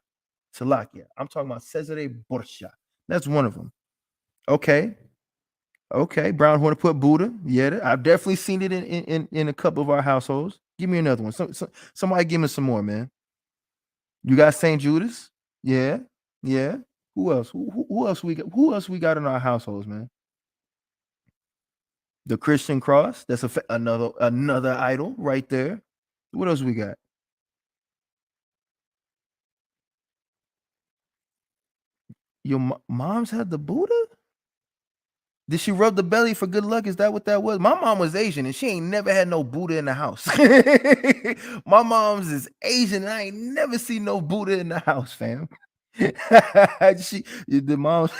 Salakia. I'm talking about Cesare Borgia. That's one of them. Okay, Brown Hornet put Buddha. Yeah, I've definitely seen it in a couple of our households. Give me another one. Somebody give me some more, man. You got St. Judas. Yeah. Who else? Who else we got? Who else we got in our households, man? The Christian cross. That's another idol right there. What else we got? Your mom's had the Buddha. Did she rub the belly for good luck? Is that what that was? My mom was Asian and she ain't never had no Buddha in the house. My mom's is Asian and I ain't never seen no Buddha in the house, fam. The mom.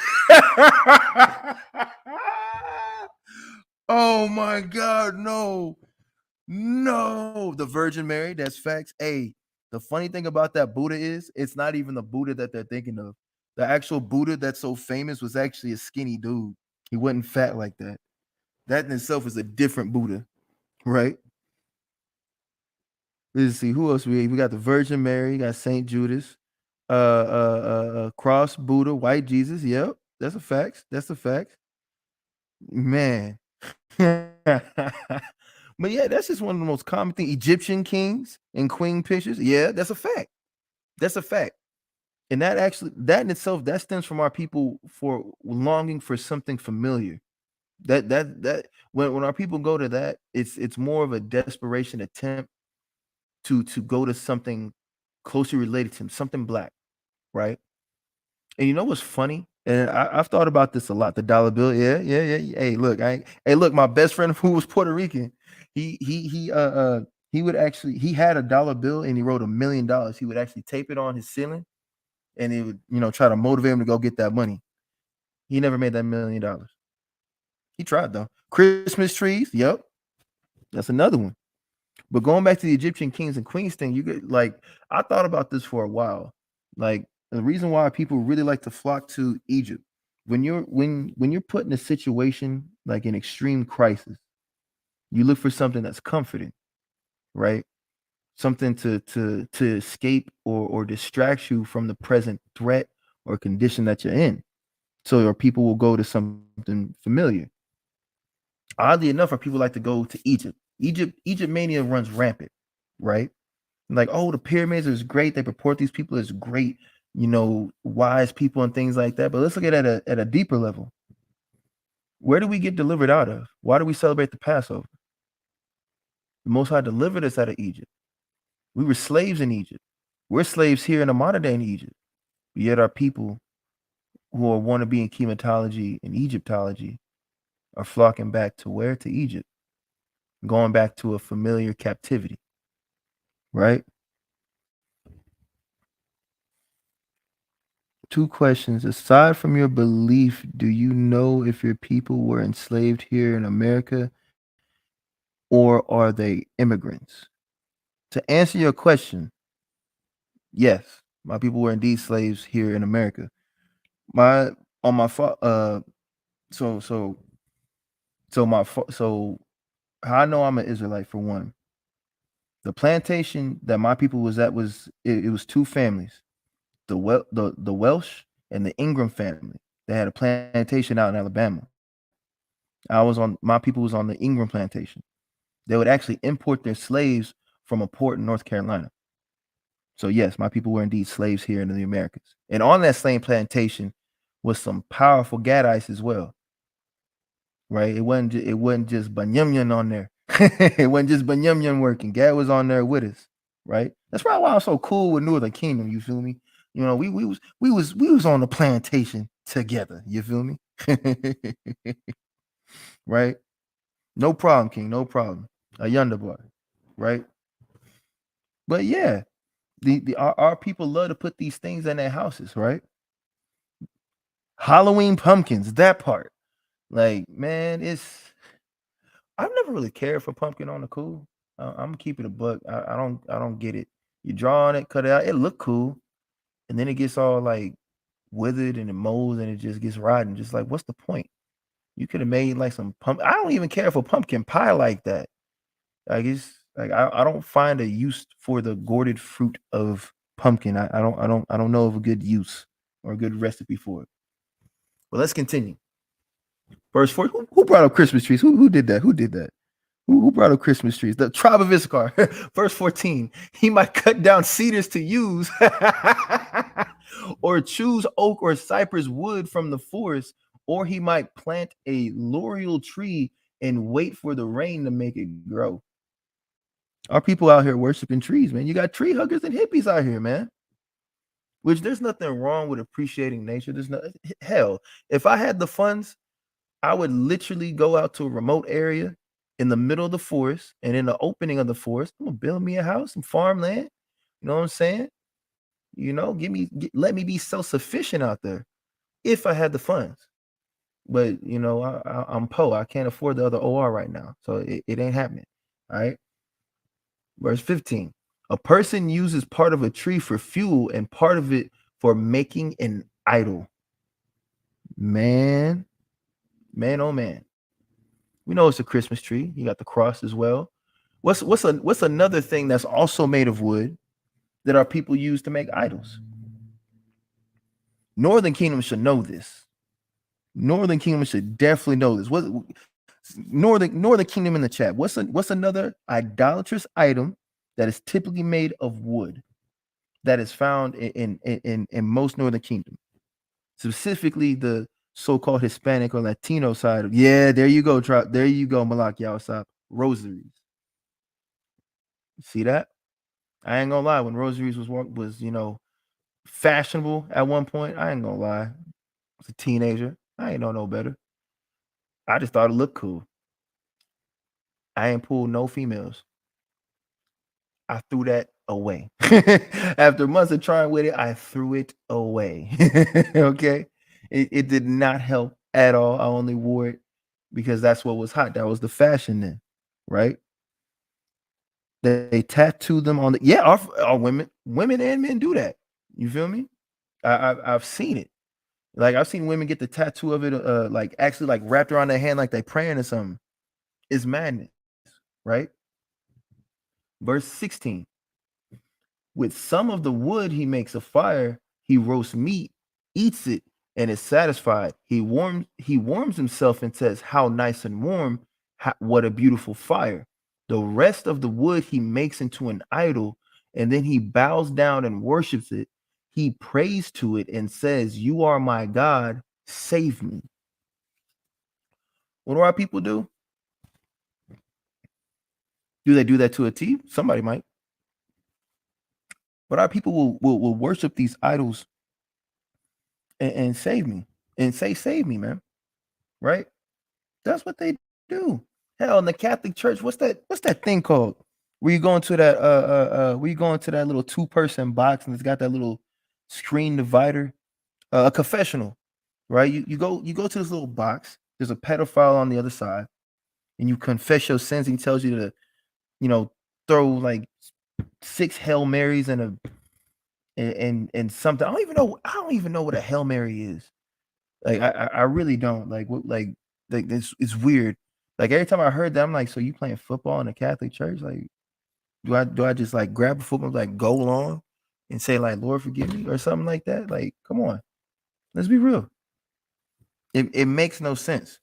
Oh my God, no. The Virgin Mary, that's facts. Hey, The funny thing about that Buddha is it's not even the Buddha that they're thinking of. The actual Buddha that's so famous was actually a skinny dude. He wasn't fat like that. That in itself is a different Buddha, right? Let's see who else we got. The Virgin Mary, got Saint Judas, cross Buddha, white Jesus. Yep, that's a fact. That's a fact, man. But yeah, that's just one of the most common things. Egyptian kings and queen pictures. Yeah, that's a fact. That's a fact. And that actually, that in itself, that stems from our people for longing for something familiar. That when our people go to that, it's more of a desperation attempt to go to something closely related to him, something black, right? And you know what's funny? And I've thought about this a lot. The dollar bill, yeah. Hey, look, hey, look, my best friend who was Puerto Rican, he would actually he had a dollar bill and he wrote $1,000,000. He would actually tape it on his ceiling and he would, try to motivate him to go get that money. He never made that $1,000,000. He tried though. Christmas trees, yep, that's another one. But going back to the Egyptian kings and queens thing, you get like I thought about this for a while. Like the reason why people really like to flock to Egypt when you're put in a situation like an extreme crisis, you look for something that's comforting, right? Something to escape or distract you from the present threat or condition that you're in. So your people will go to something familiar. Oddly enough, our people like to go to Egypt. Egypt mania runs rampant, right? Like, oh, the pyramids is great. They purport these people as great, wise people and things like that. But let's look at it at a deeper level. Where do we get delivered out of? Why do we celebrate the Passover? The Most High delivered us out of Egypt. We were slaves in Egypt. We're slaves here in the modern day in Egypt. Yet our people who want to be in chematology and Egyptology are flocking back to where? To Egypt, going back to a familiar captivity, right? 2 questions. Aside from your belief, do you know if your people were enslaved here in America or are they immigrants? To answer your question, yes, my people were indeed slaves here in America. My on my so so so my so how I know I'm an Israelite for one. The plantation that my people was at it was 2 families. The Welsh and the Ingram family. They had a plantation out in Alabama. My people was on the Ingram plantation. They would actually import their slaves from a port in North Carolina. So yes, my people were indeed slaves here in the Americas. And on that same plantation was some powerful Gadites as well, right? It wasn't just Banyamyan on there. It wasn't just Banyamyan working. Gad was on there with us, right? That's probably why I'm so cool with Northern Kingdom. You feel me? We was on the plantation together. You feel me? Right? No problem, King. No problem. A yonder boy, right? But yeah, our people love to put these things in their houses, right? Halloween pumpkins, that part. Like, man, I've never really cared for pumpkin on the cool. I'm gonna keep it a buck. I don't get it. You draw on it, cut it out, it look cool, and then it gets all like withered and it molds and it just gets rotten. Just like, what's the point? You could have made like some I don't even care for pumpkin pie like that. Like it's like I don't find a use for the gourded fruit of pumpkin. I don't know of a good use or a good recipe for it. But let's continue. Verse 4. Who brought up Christmas trees? Who did that? Who did that? Who brought up Christmas trees? The tribe of Issachar. Verse 14. He might cut down cedars to use, or choose oak or cypress wood from the forest, or he might plant a laurel tree and wait for the rain to make it grow. Our people out here worshiping trees, man. You got tree huggers and hippies out here, man. Which there's nothing wrong with appreciating nature. There's no hell. If I had the funds, I would literally go out to a remote area in the middle of the forest, and in the opening of the forest, I'm gonna build me a house, some farmland. You know what I'm saying? Let me be self-sufficient out there if I had the funds. But I'm poor. I can't afford the other OR right now, so it ain't happening. All right. Verse 15. A person uses part of a tree for fuel and part of it for making an idol. Man, man, oh man. We know it's a Christmas tree. You got the cross as well. What's another thing that's also made of wood that our people use to make idols? Northern Kingdom should know this. Northern Kingdom should definitely know this. What Northern Kingdom in the chat? What's another idolatrous item that is typically made of wood that is found in most Northern Kingdom, specifically the so-called Hispanic or Latino side of, yeah, there you go, there you go, Malak Yawasab, rosaries. See that? I ain't gonna lie, when rosaries was fashionable at one point, I ain't gonna lie, I was a teenager, I ain't know no better. I just thought it looked cool. I ain't pulled no females. I threw that away. After months of trying with it, I threw it away. Okay, it did not help at all. I only wore it because that's what was hot. That was the fashion then, right? They tattoo them on the, yeah, our women and men do that. You feel me? I've seen it. Like I've seen women get the tattoo of it, like actually like wrapped around their hand like they praying or something. It's madness, right? Verse 16. With some of the wood he makes a fire, he roasts meat, eats it, and is satisfied. He warms himself and says, "How nice and warm! What a beautiful fire!" The rest of the wood he makes into an idol, and then he bows down and worships it. He prays to it and says, "You are my God, save me." What do our people do? Do they do that to a T? Somebody might. But our people will worship these idols and save me and say, "Save me, man." Right? That's what they do. Hell, in the Catholic Church, what's that thing called? Where you go into that where you go into that little 2-person box and it's got that little screen divider, a confessional, right? You go to this little box. There's a pedophile on the other side, and you confess your sins. And he tells you to, throw like 6 Hail Marys and something. I don't even know what a Hail Mary is. Like I really don't. Like what like this it's weird. Like every time I heard that, I'm like, so you playing football in the Catholic Church? Like, do I just like grab a football, like go along and say like, "Lord, forgive me," or something like that? Like, come on, let's be real. It makes no sense.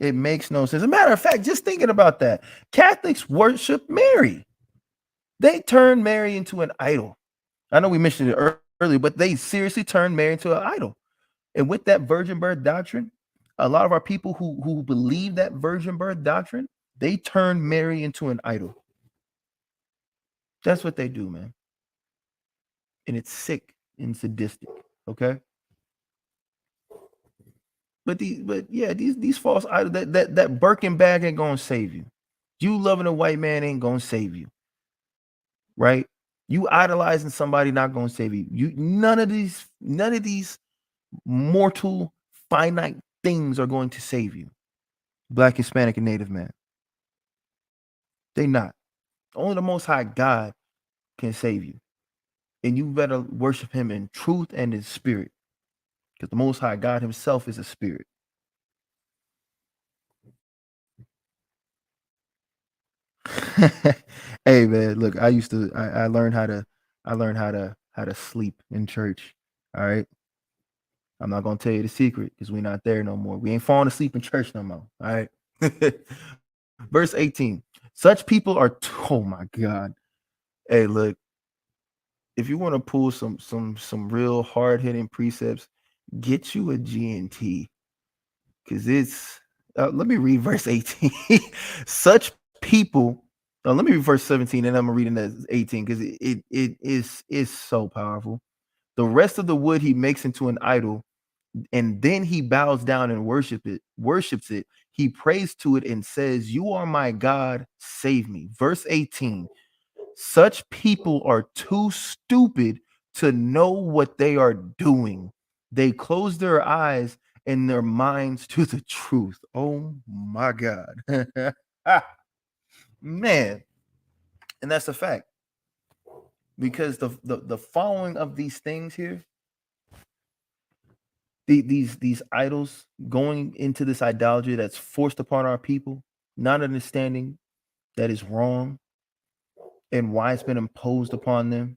It makes no sense. As a matter of fact, just thinking about that, Catholics worship Mary. They turn Mary into an idol. I know we mentioned it earlier, but they seriously turned Mary into an idol. And with that virgin birth doctrine, a lot of our people who believe that virgin birth doctrine, they turn Mary into an idol. That's what they do, man. And it's sick and sadistic. Okay. But these false idols, that Birkin bag ain't gonna save you. You loving a white man ain't gonna save you, right? You idolizing somebody not gonna save you. None of these mortal finite things are going to save you. Black, Hispanic, and Native man. They not. Only the Most High God can save you. And you better worship him in truth and in spirit. Because the Most High God himself is a spirit. Hey man, look, I learned how to sleep in church. All right. I'm not gonna tell you the secret because we're not there no more. We ain't falling asleep in church no more. All right. Verse 18. Such people are oh my God. Hey, look, if you want to pull some real hard-hitting precepts, get you a GNT. Because it's let me read verse 18. Such people, let me read verse 17, and I'm reading that 18 because it is so powerful. The rest of the wood he makes into an idol, and then he bows down and worships it. He prays to it and says, "You are my God, save me." Verse 18. Such people are too stupid to know what they are doing. They close their eyes and their minds to the truth. Oh my God. Man. And that's a fact. because the following of these things here, these idols going into this idolatry that's forced upon our people, not understanding that is wrong and why it's been imposed upon them.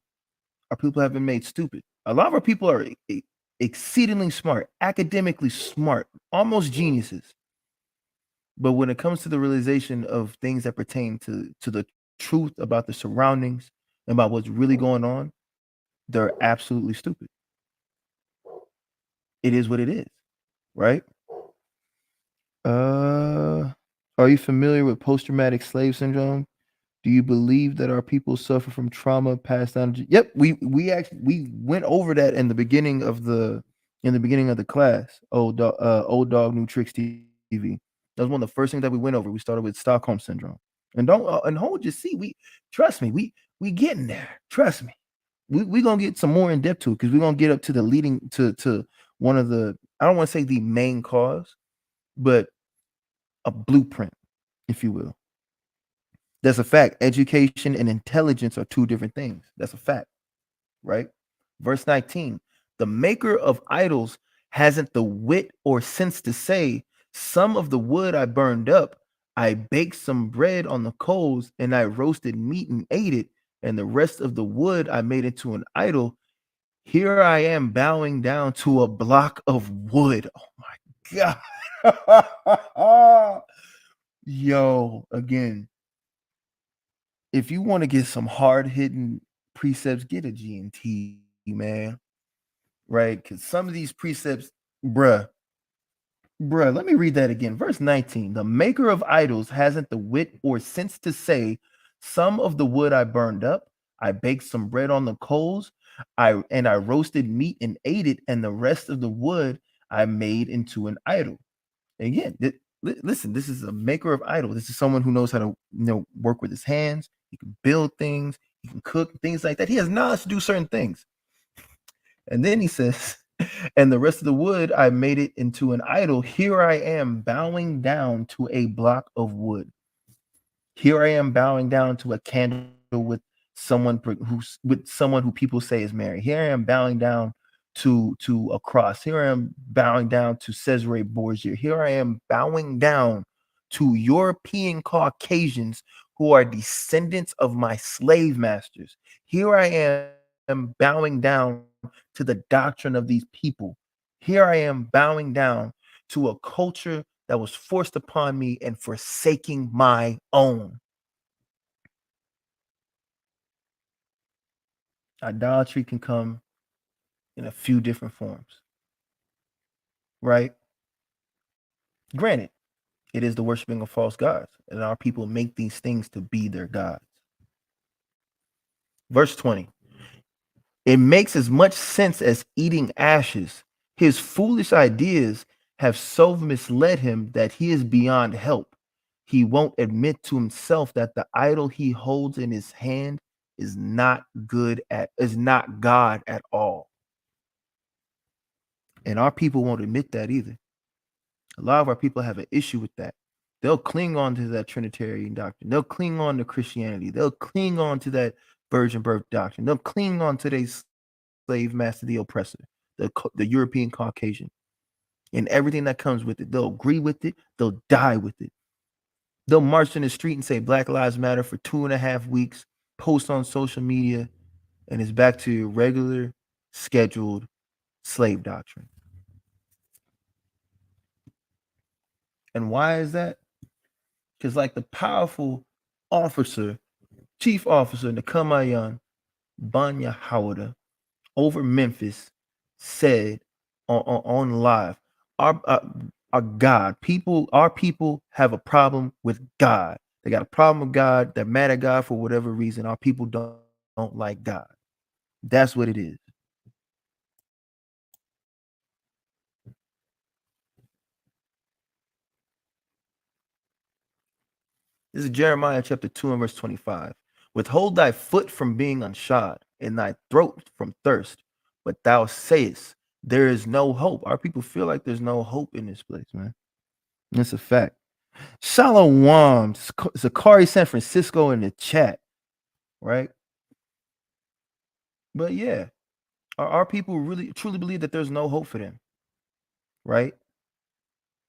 Our people have been made stupid. A lot of our people are exceedingly smart, academically smart, almost geniuses. But when it comes to the realization of things that pertain to the truth about the surroundings and about what's really going on, they're absolutely stupid. It is what it is, right? Are you familiar with post-traumatic slave syndrome? Do you believe that our people suffer from trauma passed down? Yep, we went over that in the beginning of the class. Old dog, new tricks TV. That was one of the first things that we went over. We started with Stockholm syndrome, and don't and hold just see we trust me we getting there. Trust me, we gonna get some more in depth to it because we're gonna get up to the leading to one of the, I don't want to say the main cause, but a blueprint, if you will. That's a fact. Education and intelligence are two different things. That's a fact, right? Verse 19, the maker of idols hasn't the wit or sense to say, some of the wood I burned up, I baked some bread on the coals, and I roasted meat and ate it, and the rest of the wood I made into an idol. Here I am bowing down to a block of wood. Oh my God. Yo, again, if you want to get some hard hitting precepts, get a G&T, man. Right? Because some of these precepts, bruh, let me read that again. Verse 19, the maker of idols hasn't the wit or sense to say, some of the wood I burned up, I baked some bread on the coals, I roasted meat and ate it, and the rest of the wood I made into an idol. Again, listen, this is a maker of idols. This is someone who knows how to work with his hands. He can build things, he can cook, things like that. He has knowledge to do certain things. And then he says, and the rest of the wood, I made it into an idol. Here I am bowing down to a block of wood. Here I am bowing down to a candle with someone who people say is Mary. Here I am bowing down to a cross. Here I am bowing down to Cesare Borgia. Here I am bowing down to European Caucasians who are descendants of my slave masters. Here I am bowing down to the doctrine of these people. Here I am bowing down to a culture that was forced upon me and forsaking my own. Idolatry can come in a few different forms, right? Granted, it is the worshiping of false gods, and our people make these things to be their gods. Verse 20, it makes as much sense as eating ashes. His foolish ideas have so misled him that he is beyond help. He won't admit to himself that the idol he holds in his hand is not God at all. And our people won't admit that either. A lot of our people have an issue with that. They'll cling on to that Trinitarian doctrine. They'll cling on to Christianity. They'll cling on to that virgin birth doctrine. They'll cling on to their slave master, the oppressor, the European Caucasian, and everything that comes with it. They'll agree with it. They'll die with it. They'll march in the street and say Black Lives Matter for 2.5 weeks, post on social media, and it's back to your regular scheduled slave doctrine. And why is that? Because like the powerful officer, chief officer Nakamayan Banya Howada over Memphis said on live, our God, our people have a problem with God. They got a problem with God. They're mad at God for whatever reason. Our people don't like God. That's what it is. This is Jeremiah chapter 2 and verse 25. Withhold thy foot from being unshod, and thy throat from thirst. But thou sayest, there is no hope. Our people feel like there's no hope in this place, man. It's a fact. Shalom, Sicarii San Francisco in the chat, right? But yeah, our people really truly believe that there's no hope for them, right?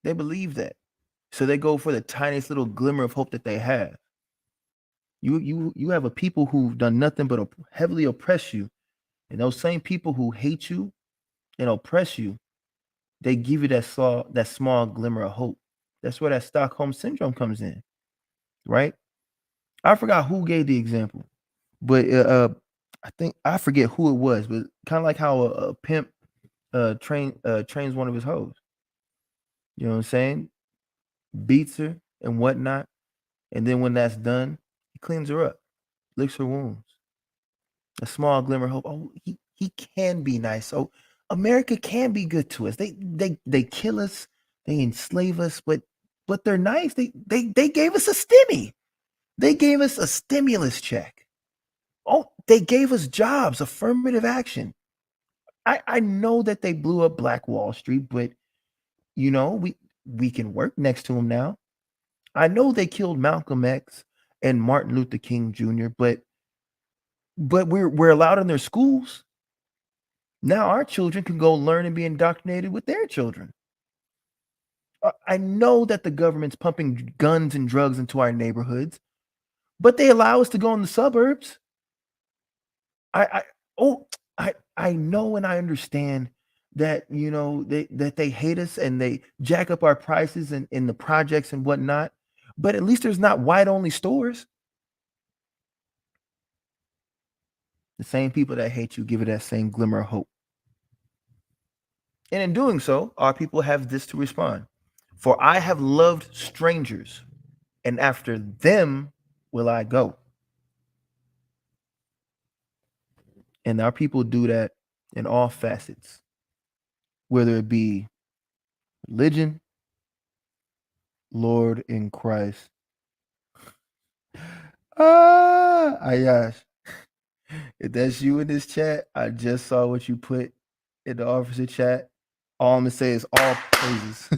They believe that. So they go for the tiniest little glimmer of hope that they have. You have a people who've done nothing but heavily oppress you, and those same people who hate you and oppress you, they give you that small glimmer of hope. That's where that Stockholm syndrome comes in, right? I forgot who gave the example, but I think I forget who it was, but kind of like how a pimp trains one of his hoes. You know what I'm saying? Beats her and whatnot, and then when that's done, he cleans her up, licks her wounds. A small glimmer of hope. Oh, he can be nice. Oh, America can be good to us. They kill us, they enslave us, but they're nice. They gave us a stimmy. They gave us a stimulus check. Oh, they gave us jobs, affirmative action. I know that they blew up Black Wall Street, but you know, we can work next to them now. I know they killed Malcolm X and Martin Luther King Jr., but we're allowed in their schools. Now our children can go learn and be indoctrinated with their children. I know that the government's pumping guns and drugs into our neighborhoods, but they allow us to go in the suburbs. I oh I know and I understand that you know they hate us and they jack up our prices in the projects and whatnot, but at least there's not white only stores. The same people that hate you give it that same glimmer of hope. And in doing so, our people have this to respond. For I have loved strangers, and after them will I go. And our people do that in all facets, whether it be religion, Lord in Christ. Ayash, if that's you in this chat, I just saw what you put in the officer chat. All I'm gonna say is all praises.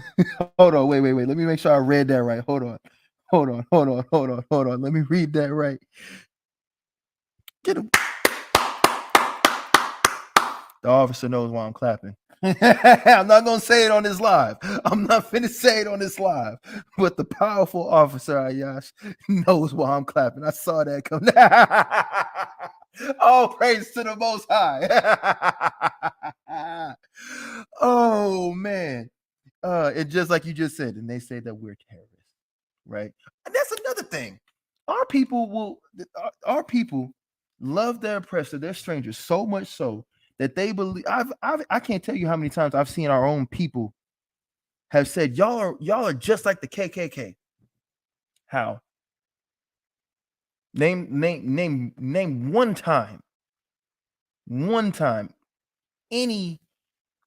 Hold on, wait. Let me make sure I read that right. Hold on. Let me read that right. Get him. The officer knows why I'm clapping. I'm not gonna say it on this live. I'm not finna say it on this live. But the powerful officer Ayash knows why I'm clapping. I saw that come. All praise to the Most High. Oh man. It's just like you just said, and they say that we're terrorists, right? And that's another thing. Our people love their oppressor, their strangers, so much so that they believe. I can't tell you how many times I've seen our own people have said, y'all are just like the KKK. How? Name one time, any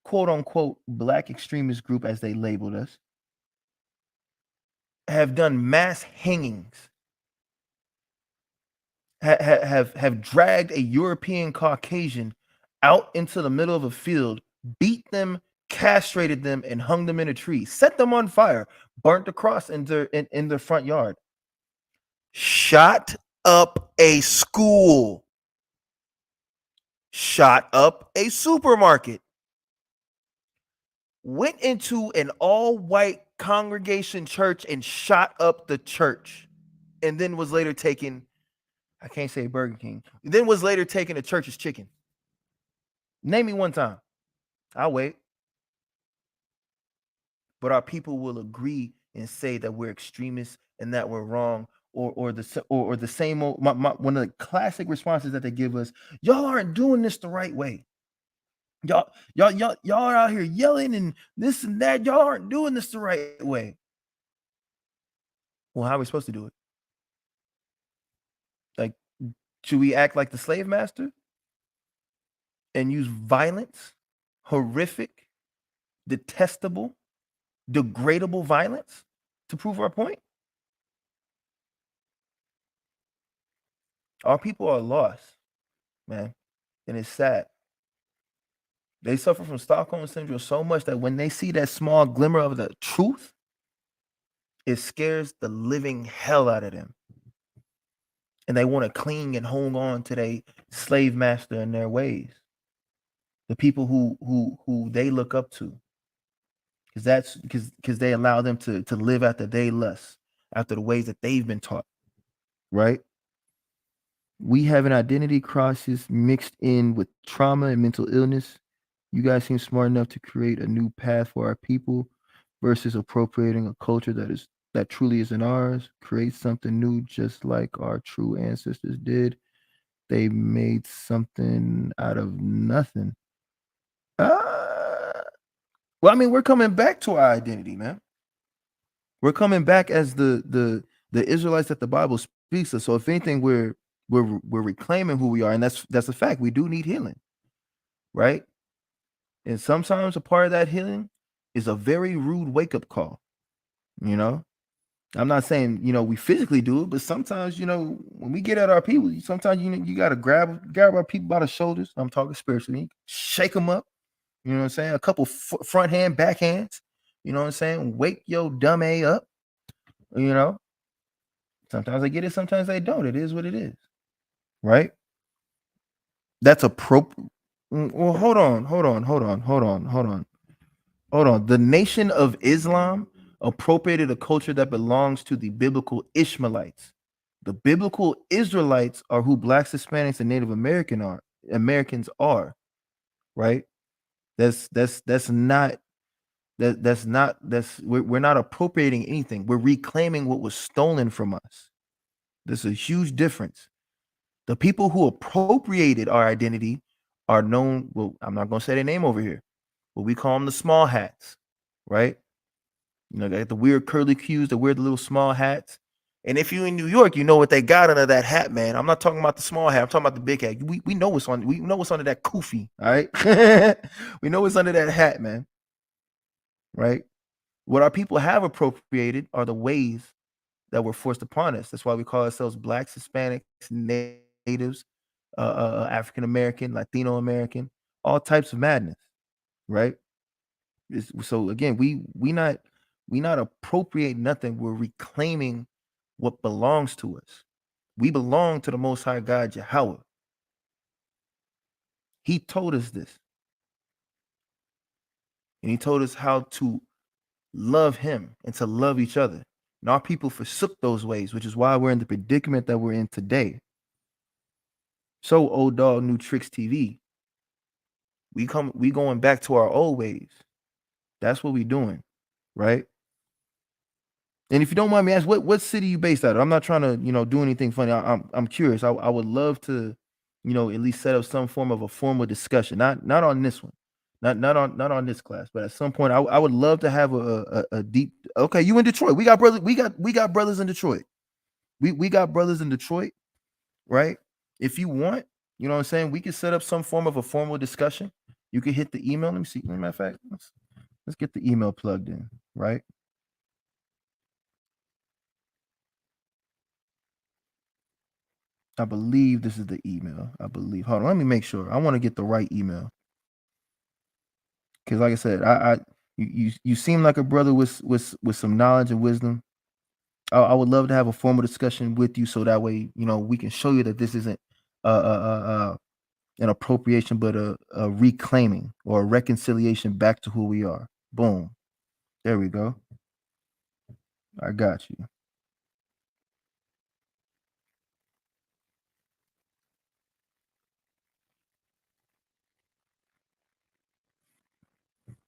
quote unquote black extremist group, as they labeled us, have done mass hangings, have dragged a European Caucasian out into the middle of a field, beat them, castrated them, and hung them in a tree, set them on fire, burnt the cross in their front yard, shot up a school, shot up a supermarket, went into an all-white congregation church and shot up the church, and then was later taken. I can't say Burger King. Then was later taken to church's chicken. Name me one time. I'll wait. But our people will agree and say that we're extremists and that we're wrong, or the same old. One of the classic responses that they give us: y'all aren't doing this the right way. Y'all are out here yelling and this and that. Y'all aren't doing this the right way. Well, how are we supposed to do it? Like, should we act like the slave master and use violence, horrific, detestable, degradable violence to prove our point? Our people are lost, man, and it's sad. They suffer from Stockholm syndrome so much that when they see that small glimmer of the truth, it scares the living hell out of them. and they want to cling and hold on to their slave master and their ways. The people who they look up to, because they allow them to live after they lust, after the ways that they've been taught, right? We have an identity crisis mixed in with trauma and mental illness. You guys seem smart enough to create a new path for our people versus appropriating a culture that truly isn't ours. Create something new just like our true ancestors did. They made something out of nothing. Well, I mean, we're coming back to our identity, man. We're coming back as the Israelites that the Bible speaks of. So if anything, we're reclaiming who we are, and that's a fact. We do need healing, right? And sometimes a part of that healing is a very rude wake up call. You know, I'm not saying we physically do it, but sometimes when we get at our people, sometimes you got to grab our people by the shoulders. I'm talking spiritually, shake them up. You know what I'm saying? A couple front hand, back hands. You know what I'm saying? Wake your dumb A up. Sometimes they get it, sometimes they don't. It is what it is, right? That's appropriate. Well, hold on. The Nation of Islam appropriated a culture that belongs to the biblical Ishmaelites. The biblical Israelites are who Blacks, Hispanics, and Native Americans are, right? We're not appropriating anything. We're reclaiming what was stolen from us. There's a huge difference. The people who appropriated our identity are known. Well, I'm not going to say their name over here, but we call them the small hats, right? They got the weird curly cues, the weird little small hats. And if you're in New York, you know what they got under that hat, man. I'm not talking about the small hat. I'm talking about the big hat. We know what's on. We know what's under that kufi. All right, we know what's under that hat, man. Right? What our people have appropriated are the ways that were forced upon us. That's why we call ourselves Blacks, Hispanics, Natives, African American, Latino American, all types of madness, right? So again, we not appropriating nothing. We're reclaiming what belongs to us. We belong to the Most High God, Yahweh. He told us this, and he told us how to love him and to love each other. And our people forsook those ways, which is why we're in the predicament that we're in today. So, Old Dog New Tricks TV, we going back to our old ways. That's what we doing, right? And if you don't mind me asking, what city you based out of? I'm not trying to do anything funny. I'm curious. I would love to at least set up some form of a formal discussion. Not on this one, not on this class, but at some point I would love to have a deep. Okay, you in Detroit? We got brothers. We got brothers in Detroit. We got brothers in Detroit, right? If you want, you know what I'm saying, we can set up some form of a formal discussion. You can hit the email. Let me see. Matter of fact, let's get the email plugged in, right? I believe this is the email. I believe. Hold on, let me make sure. I want to get the right email. Because like I said, you seem like a brother with some knowledge and wisdom. I would love to have a formal discussion with you, so that way we can show you that this isn't an appropriation, but a reclaiming or a reconciliation back to who we are. Boom. There we go. I got you.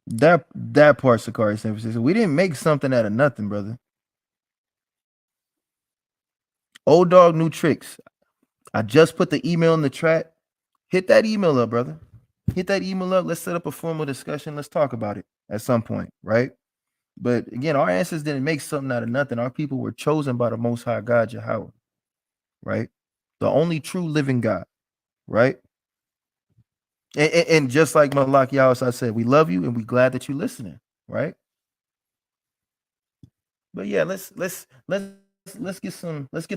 That part, Sicarii San Francisco. We didn't make something out of nothing, brother. Old Dog New Tricks. I just put the email in the chat. Hit that email up, brother. Hit that email up. Let's set up a formal discussion. Let's talk about it at some point, right? But again, our ancestors didn't make something out of nothing. Our people were chosen by the Most High God, Yahweh, right? The only true living God, right? And just like Malak Yahweh, I said, we love you and we glad that you're listening, right? But yeah, let's get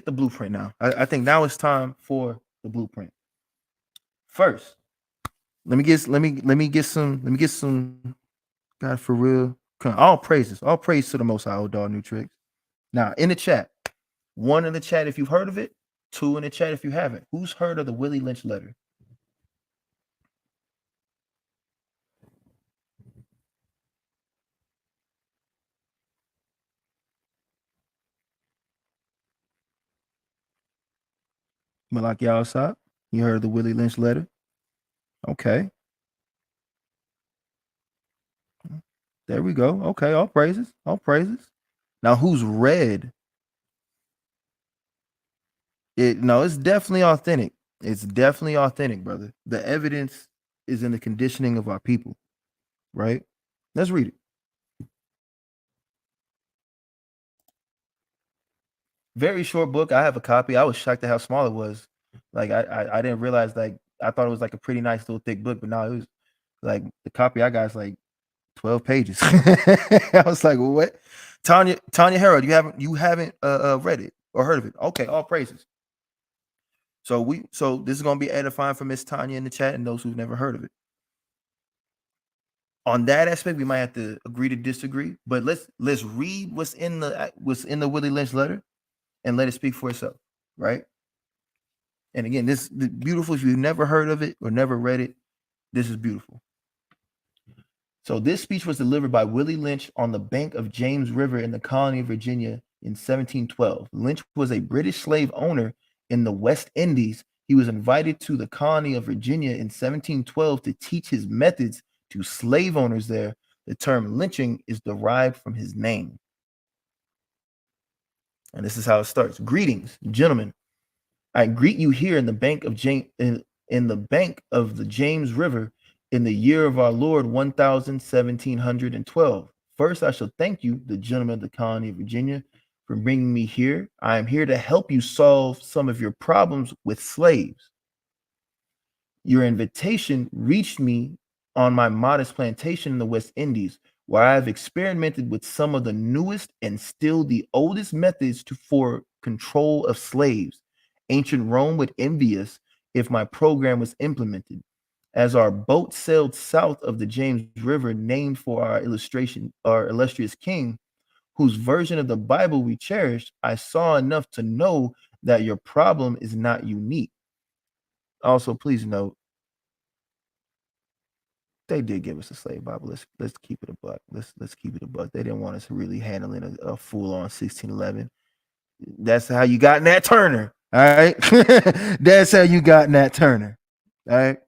the blueprint now. I think now it's time for the blueprint. First, let me get some God for real. All praise to the Most High, Old Dog New Tricks. Now in the chat, one in the chat, if you've heard of it, 2 in the chat if you haven't. Who's heard of the Willie Lynch letter? Malaki outside. You heard of the Willie Lynch letter? Okay. There we go. Okay, all praises. All praises. Now who's read it? No, it's definitely authentic. It's definitely authentic, brother. The evidence is in the conditioning of our people, right? Let's read it. Very short book. I have a copy. I was shocked at how small it was. Like I didn't realize, like I thought it was like a pretty nice little thick book, but no, it was like the copy I got is like 12 pages. I was like, what? Tanya Harold, you haven't read it or heard of it. Okay, all praises. So this is gonna be edifying for Miss Tanya in the chat and those who've never heard of it. On that aspect, we might have to agree to disagree, but let's read what's in the Willie Lynch letter and let it speak for itself, right? And again, this is beautiful. If you've never heard of it or never read it, this is beautiful. So this speech was delivered by Willie Lynch on the bank of James River in the colony of Virginia in 1712. Lynch was a British slave owner in the West Indies. He was invited to the colony of Virginia in 1712 to teach his methods to slave owners there. The term lynching is derived from his name. And this is how it starts. Greetings, gentlemen. I greet you here in the bank of in the bank of the James River in the year of our Lord 1712. First, I shall thank you, the gentlemen of the colony of Virginia, for bringing me here. I am here to help you solve some of your problems with slaves. Your invitation reached me on my modest plantation in the West Indies, where I have experimented with some of the newest and still the oldest methods for control of slaves. Ancient Rome would envy us if my program was implemented. As our boat sailed south of the James River, named for our illustrious king, whose version of the Bible we cherished, I saw enough to know that your problem is not unique. Also, please note, they did give us a slave Bible. Let's keep it a buck. Let's keep it a buck. They didn't want us really handling a full-on 1611. That's how you got Nat Turner. All right. That's how you got Nat Turner. All right.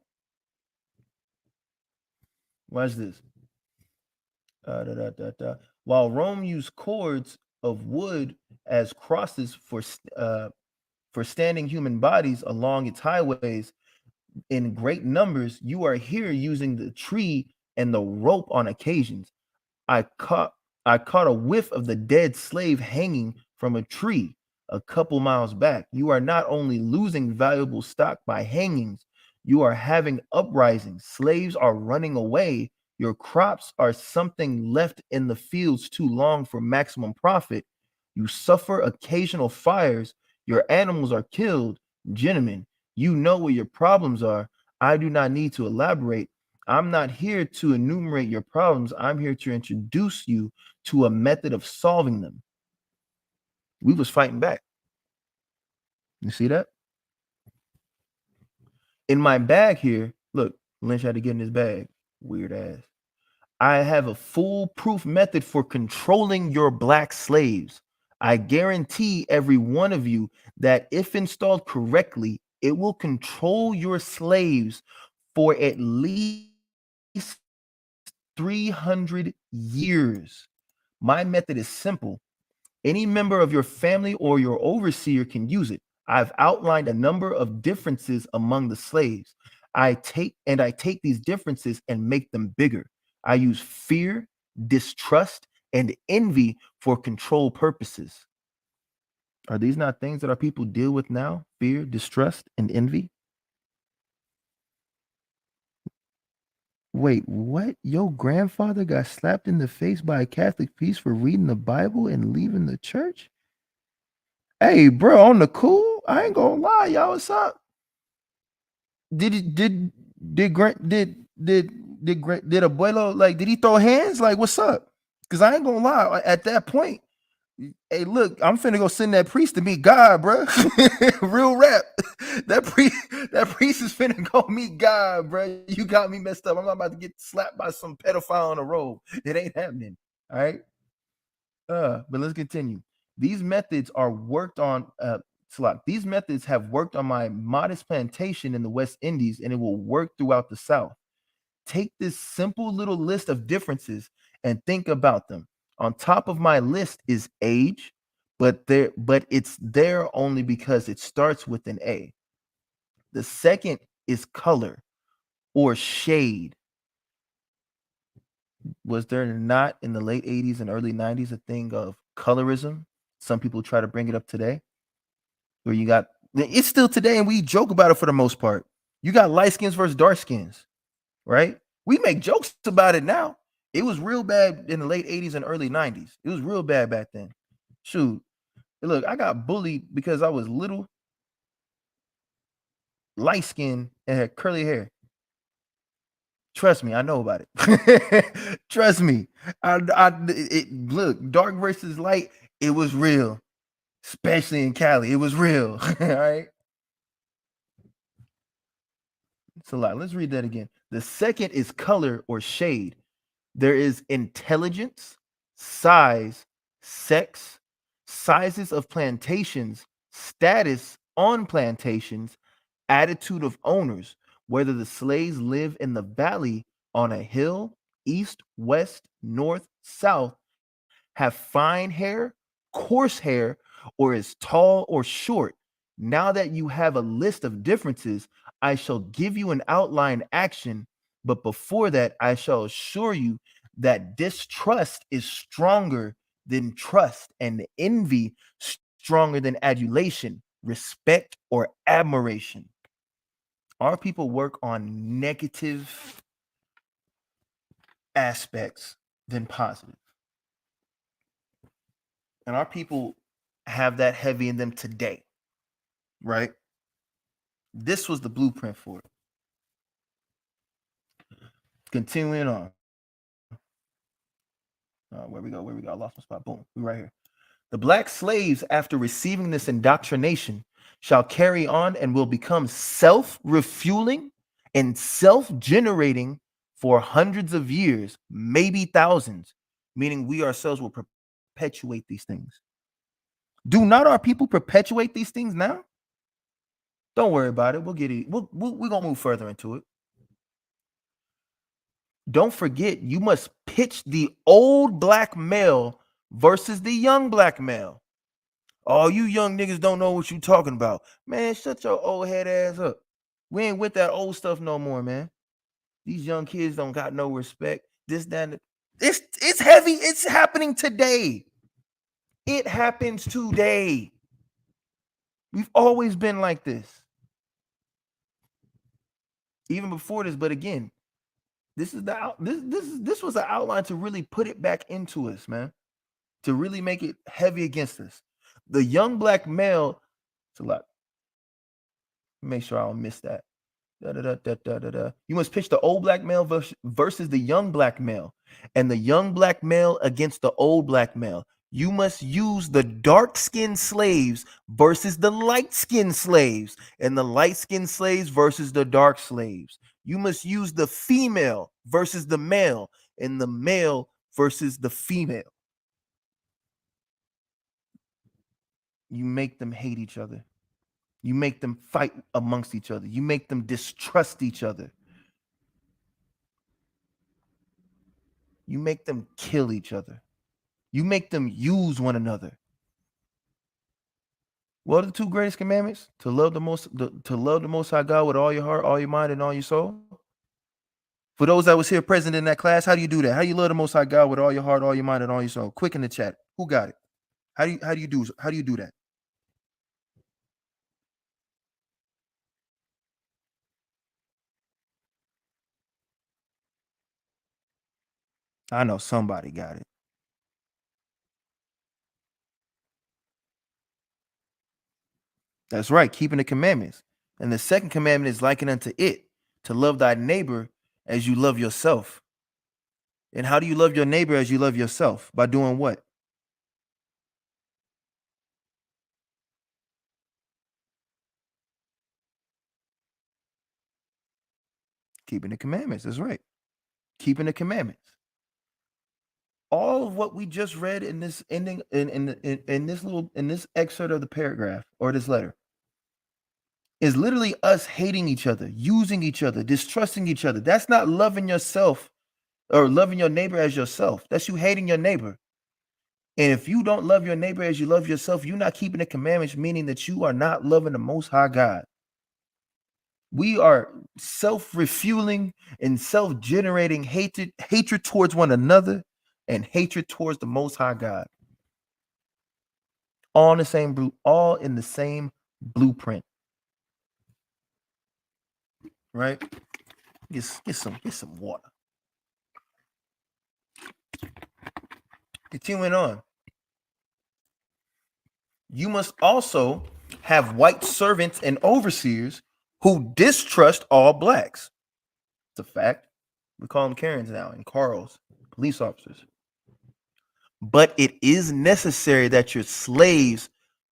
Watch this. While Rome used cords of wood as crosses for standing human bodies along its highways in great numbers, you are here using the tree and the rope on occasions. I caught a whiff of the dead slave hanging from a tree a couple miles back. You are not only losing valuable stock by hangings, you are having uprisings. Slaves are running away. Your crops are something left in the fields too long for maximum profit. You suffer occasional fires. Your animals are killed. Gentlemen, you know what your problems are. I do not need to elaborate. I'm not here to enumerate your problems. I'm here to introduce you to a method of solving them. We was fighting back. You see that? In my bag here, look, Lynch had to get in his bag. Weird ass. I have a foolproof method for controlling your black slaves. I guarantee every one of you that if installed correctly, it will control your slaves for at least 300 years. My method is simple. Any member of your family or your overseer can use it. I've outlined a number of differences among the slaves. I take these differences and make them bigger. I use fear, distrust, and envy for control purposes. Are these not things that our people deal with now? Fear, distrust, and envy? Wait, what? Your grandfather got slapped in the face by a Catholic priest for reading the Bible and leaving the church? Hey, bro, on the cool, I ain't gonna lie, y'all. What's up? Did Abuelo, like, did he throw hands? Like, what's up? Because I ain't gonna lie, at that point, Hey, look, I'm finna go send that priest to meet God, bro. Real rap. That priest is finna go meet God, bro. You got me messed up. I'm not about to get slapped by some pedophile on the road. It ain't happening. All right. But let's continue. These methods are worked on. These methods have worked on my modest plantation in the West Indies, and it will work throughout the South. Take this simple little list of differences and think about them. On top of my list is age, but it's there only because it starts with an A. The second is color or shade. Was there not in the late 80s and early 90s a thing of colorism? Some people try to bring it up today. Where you got it's still today, and we joke about it for the most part. You got light skins versus dark skins, right? We make jokes about it now. It was real bad in the late 80s and early 90s. It was real bad back then. Shoot. Look, I got bullied because I was little, light skinned, and had curly hair. Trust me, I know about it. Trust me. Look, dark versus light, it was real, especially in Cali. It was real. All right. It's a lot. Let's read that again. The second is color or shade. There is intelligence, size, sex, sizes of plantations, status on plantations, attitude of owners, whether the slaves live in the valley, on a hill, east, west, north, south, have fine hair, coarse hair, or is tall or short. Now that you have a list of differences, I shall give you an outline action, but before that, I shall assure you that distrust is stronger than trust, and envy stronger than adulation, respect, or admiration. Our people work on negative aspects than positive. And our people have that heavy in them today, right? This was the blueprint for it. Continuing on. Where we go? Where we go? I lost my spot. Boom. We right here. The black slaves, after receiving this indoctrination, shall carry on and will become self-refueling and self-generating for hundreds of years, maybe thousands, meaning we ourselves will perpetuate these things. Do not our people perpetuate these things now? Don't worry about it. We'll get it. We're going to move further into it. Don't forget, you must pitch the old black male versus the young black male. Oh, you young niggas don't know what you talking about. Man, shut your old head ass up. We ain't with that old stuff no more, man. These young kids don't got no respect. This, that, and it's heavy. It's happening today. It happens today. We've always been like this. Even before this, but again, this was an outline to really put it back into us, man. To really make it heavy against us. The young black male, it's a lot. Make sure I don't miss that. You must pitch the old black male versus the young black male, and the young black male against the old black male. You must use the dark-skinned slaves versus the light-skinned slaves, and the light-skinned slaves versus the dark slaves. You must use the female versus the male, and the male versus the female. You make them hate each other. You make them fight amongst each other. You make them distrust each other. You make them kill each other. You make them use one another. What are the two greatest commandments? To love the most high God with all your heart, all your mind, and all your soul. For those that was here present in that class, how do you do that? How do you love the most high God with all your heart, all your mind, and all your soul? Quick in the chat. Who got it? How do you do that? I know somebody got it. That's right, keeping the commandments. And the second commandment is likened unto it, to love thy neighbor as you love yourself. And how do you love your neighbor as you love yourself? By doing what? Keeping the commandments. That's right. Keeping the commandments. All of what we just read in this ending in this excerpt of the paragraph or this letter is literally us hating each other, using each other, distrusting each other. That's not loving yourself or loving your neighbor as yourself. That's you hating your neighbor. And if you don't love your neighbor as you love yourself, you're not keeping the commandments, meaning that you are not loving the Most High God. We are self-refueling and self-generating hatred towards one another and hatred towards the Most High God. All in the same blueprint. Right? Get some water. Continuing on. You must also have white servants and overseers who distrust all blacks. It's a fact. We call them Karens now and Carls, police officers. But it is necessary that your slaves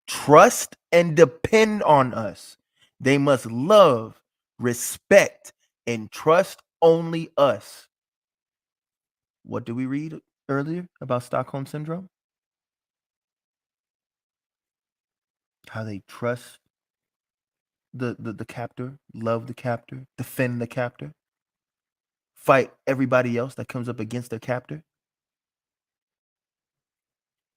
trust and depend on us. They must love, respect, and trust only us. What did we read earlier about Stockholm Syndrome? How they trust the captor, love the captor, defend the captor, fight everybody else that comes up against their captor.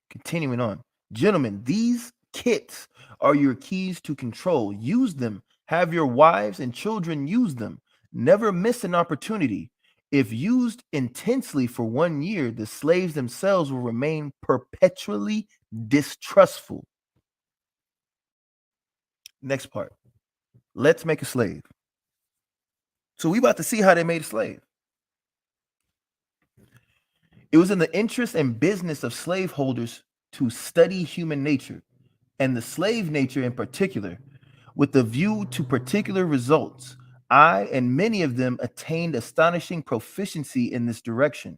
Continuing on. Gentlemen, these kits are your keys to control. Use them. Have your wives and children use them. Never miss an opportunity. If used intensely for 1 year, the slaves themselves will remain perpetually distrustful. Next part. Let's make a slave. So we about to see how they made a slave. It was in the interest and business of slaveholders to study human nature, and the slave nature in particular, with the view to particular results. I and many of them attained astonishing proficiency in this direction.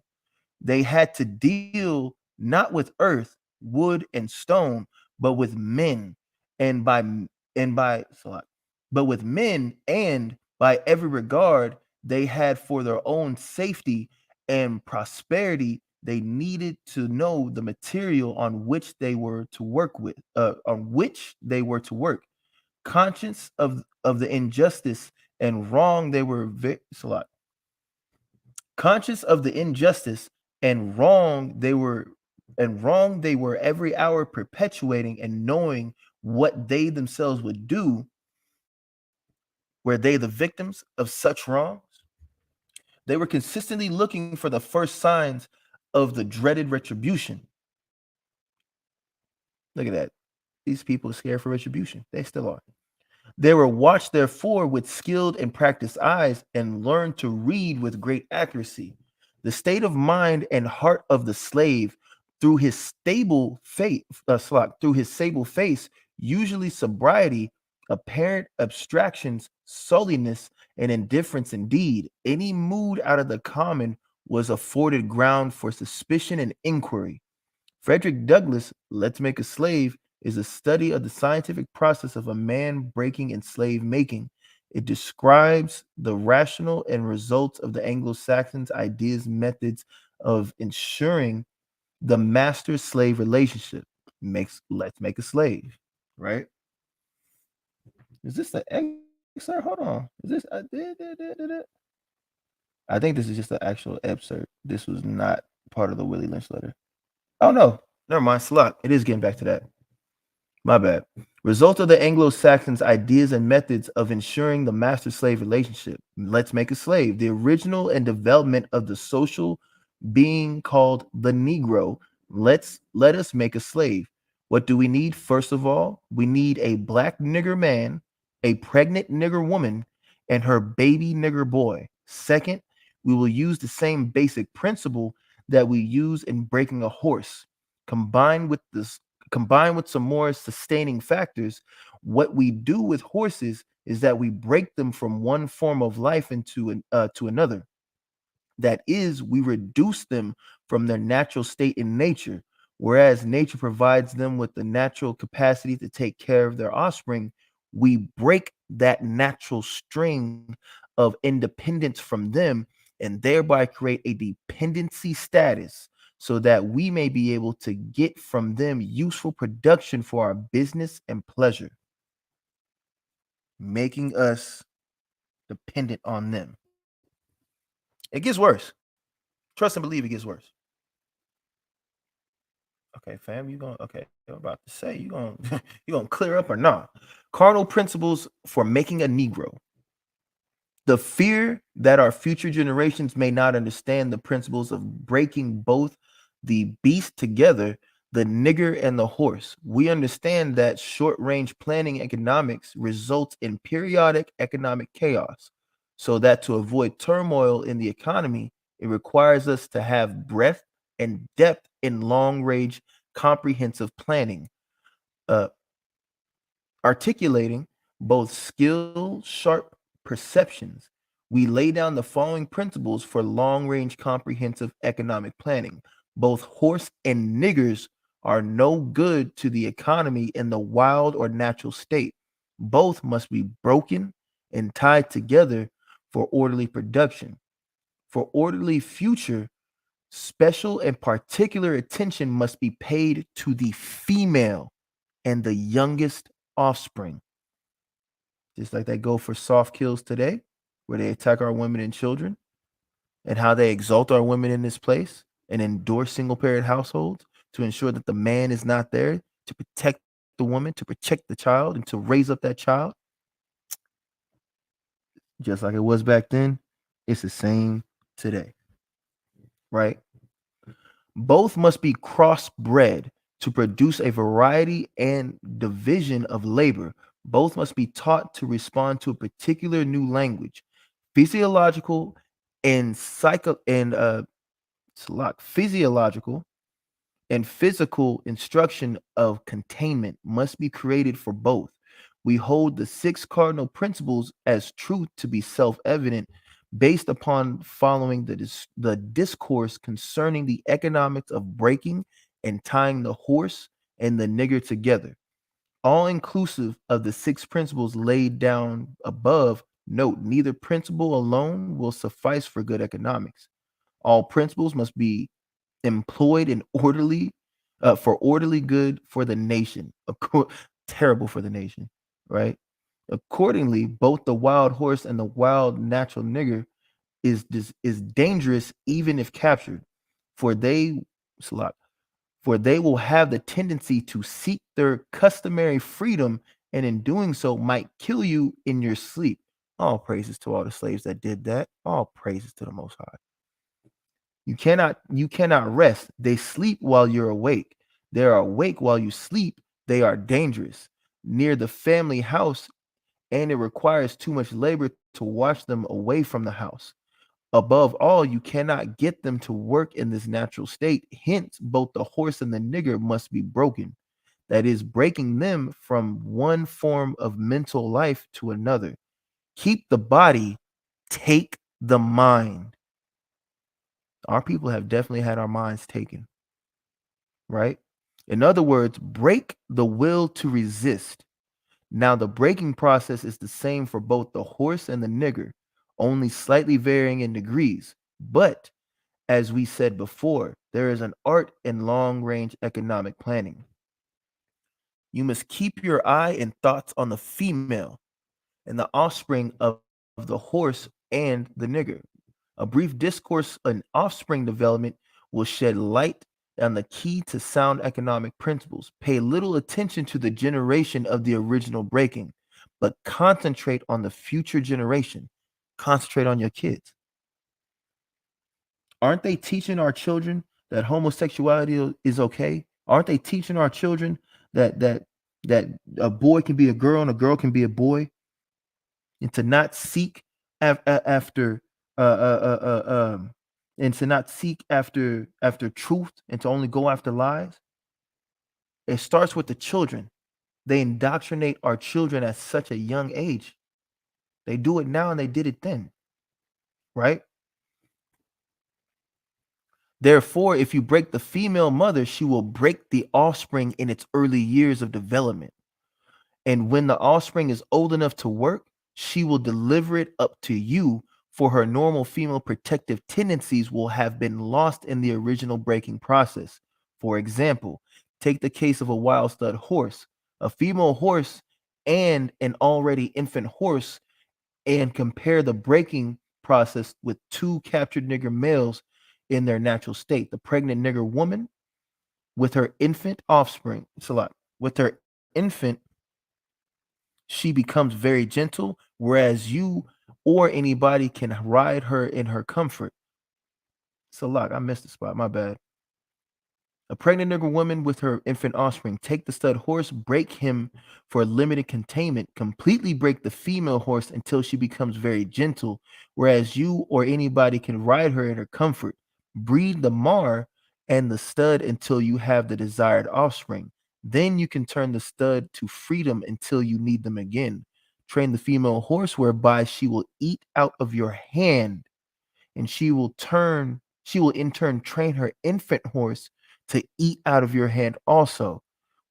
They had to deal not with earth, wood, and stone, but with men, and but with men, and by every regard they had for their own safety and prosperity, they needed to know the material on which they were to work conscious of the injustice and wrong they were conscious of the injustice and wrong they were every hour perpetuating, and knowing what they themselves would do were they the victims of such wrongs. They were consistently looking for the first signs of the dreaded retribution. Look at that. These people are scared for retribution. They still are. They were watched, therefore, with skilled and practiced eyes, and learned to read with great accuracy the state of mind and heart of the slave through his stable face, usually sobriety, apparent abstractions, sulliness, and indifference. Indeed, any mood out of the common was afforded ground for suspicion and inquiry. Frederick Douglass' Let's Make a Slave is a study of the scientific process of a man breaking and slave making. It describes the rationale and results of the Anglo-Saxons' ideas, methods of ensuring the master-slave relationship. Let's Make a Slave, right? Is this the excerpt? Hold on. Is this? I think this is just the actual excerpt. This was not part of the Willie Lynch letter. Oh no, never mind. Slot. It is getting back to that. My bad. Result of the Anglo-Saxons' ideas and methods of ensuring the master-slave relationship. Let's Make a Slave. The original and development of the social being called the Negro. Let us make a slave. What do we need? First of all, we need a black nigger man, a pregnant nigger woman, and her baby nigger boy. Second, we will use the same basic principle that we use in breaking a horse, combined with some more sustaining factors. What we do with horses is that we break them from one form of life into to another. That is, we reduce them from their natural state in nature. Whereas nature provides them with the natural capacity to take care of their offspring, we break that natural string of independence from them and thereby create a dependency status so that we may be able to get from them useful production for our business and pleasure, making us dependent on them. It gets worse. Trust and believe it gets worse. Okay, fam, you going okay, I'm about to say you going you gonna clear up or not? Cardinal principles for making a Negro. The fear that our future generations may not understand the principles of breaking both the beast together, the nigger and the horse. We understand that short range planning economics results in periodic economic chaos, so that to avoid turmoil in the economy, it requires us to have breadth and depth in long range comprehensive planning. Uh, Articulating both skill, sharp perceptions, we lay down the following principles for long range comprehensive economic planning. Both horse and niggers are no good to the economy in the wild or natural state. Both must be broken and tied together for orderly production. For orderly future, special and particular attention must be paid to the female and the youngest offspring. Just like they go for soft kills today, where they attack our women and children, and how they exalt our women in this place and endorse single parent households to ensure that the man is not there to protect the woman, to protect the child, and to raise up that child. Just like it was back then, it's the same today, right? Both must be crossbred to produce a variety and division of labor. Both must be taught to respond to a particular new language. Physiological and physiological and physical instruction of containment must be created for both. We hold the six cardinal principles as truth to be self-evident based upon following the discourse concerning the economics of breaking and tying the horse and the nigger together. All inclusive of the six principles laid down above, note neither principle alone will suffice for good economics. All principles must be employed in orderly for orderly good for the nation. Terrible for the nation, right? Accordingly, both the wild horse and the wild natural nigger is dangerous even if captured, for it's a lot, for they will have the tendency to seek their customary freedom, and in doing so might kill you in your sleep. All praises to all the slaves that did that. All praises to the Most High. You cannot rest. They sleep while you're awake. They are awake while you sleep. They are dangerous. Near the family house, and it requires too much labor to watch them away from the house. Above all, you cannot get them to work in this natural state. Hence, both the horse and the nigger must be broken. That is, breaking them from one form of mental life to another. Keep the body, take the mind. Our people have definitely had our minds taken, right? In other words, break the will to resist. Now, the breaking process is the same for both the horse and the nigger, only slightly varying in degrees. But as we said before, there is an art in long range economic planning. You must keep your eye and thoughts on the female and the offspring of the horse and the nigger. A brief discourse on offspring development will shed light on the key to sound economic principles. Pay little attention to the generation of the original breaking, but concentrate on the future generation. Concentrate on your kids. Aren't they teaching our children that homosexuality is okay? Aren't they teaching our children that a boy can be a girl and a girl can be a boy, and to not seek after and to not seek after truth and to only go after lies? It starts with the children. They indoctrinate our children at such a young age. They do it now and they did it then, right? Therefore, if you break the female mother, she will break the offspring in its early years of development. And when the offspring is old enough to work, she will deliver it up to you, for her normal female protective tendencies will have been lost in the original breaking process. For example, take the case of a wild stud horse, a female horse and an already infant horse, and compare the breaking process with two captured nigger males in their natural state. The pregnant nigger woman with her infant offspring, it's a lot, with her infant, she becomes very gentle, whereas you or anybody can ride her in her comfort. It's a lot. I missed the spot. My bad. A pregnant nigger woman with her infant offspring, take the stud horse, break him for limited containment, completely break the female horse until she becomes very gentle, whereas you or anybody can ride her in her comfort. Breed the mar and the stud until you have the desired offspring. Then you can turn the stud to freedom until you need them again. Train the female horse whereby she will eat out of your hand, and she will in turn train her infant horse to eat out of your hand also.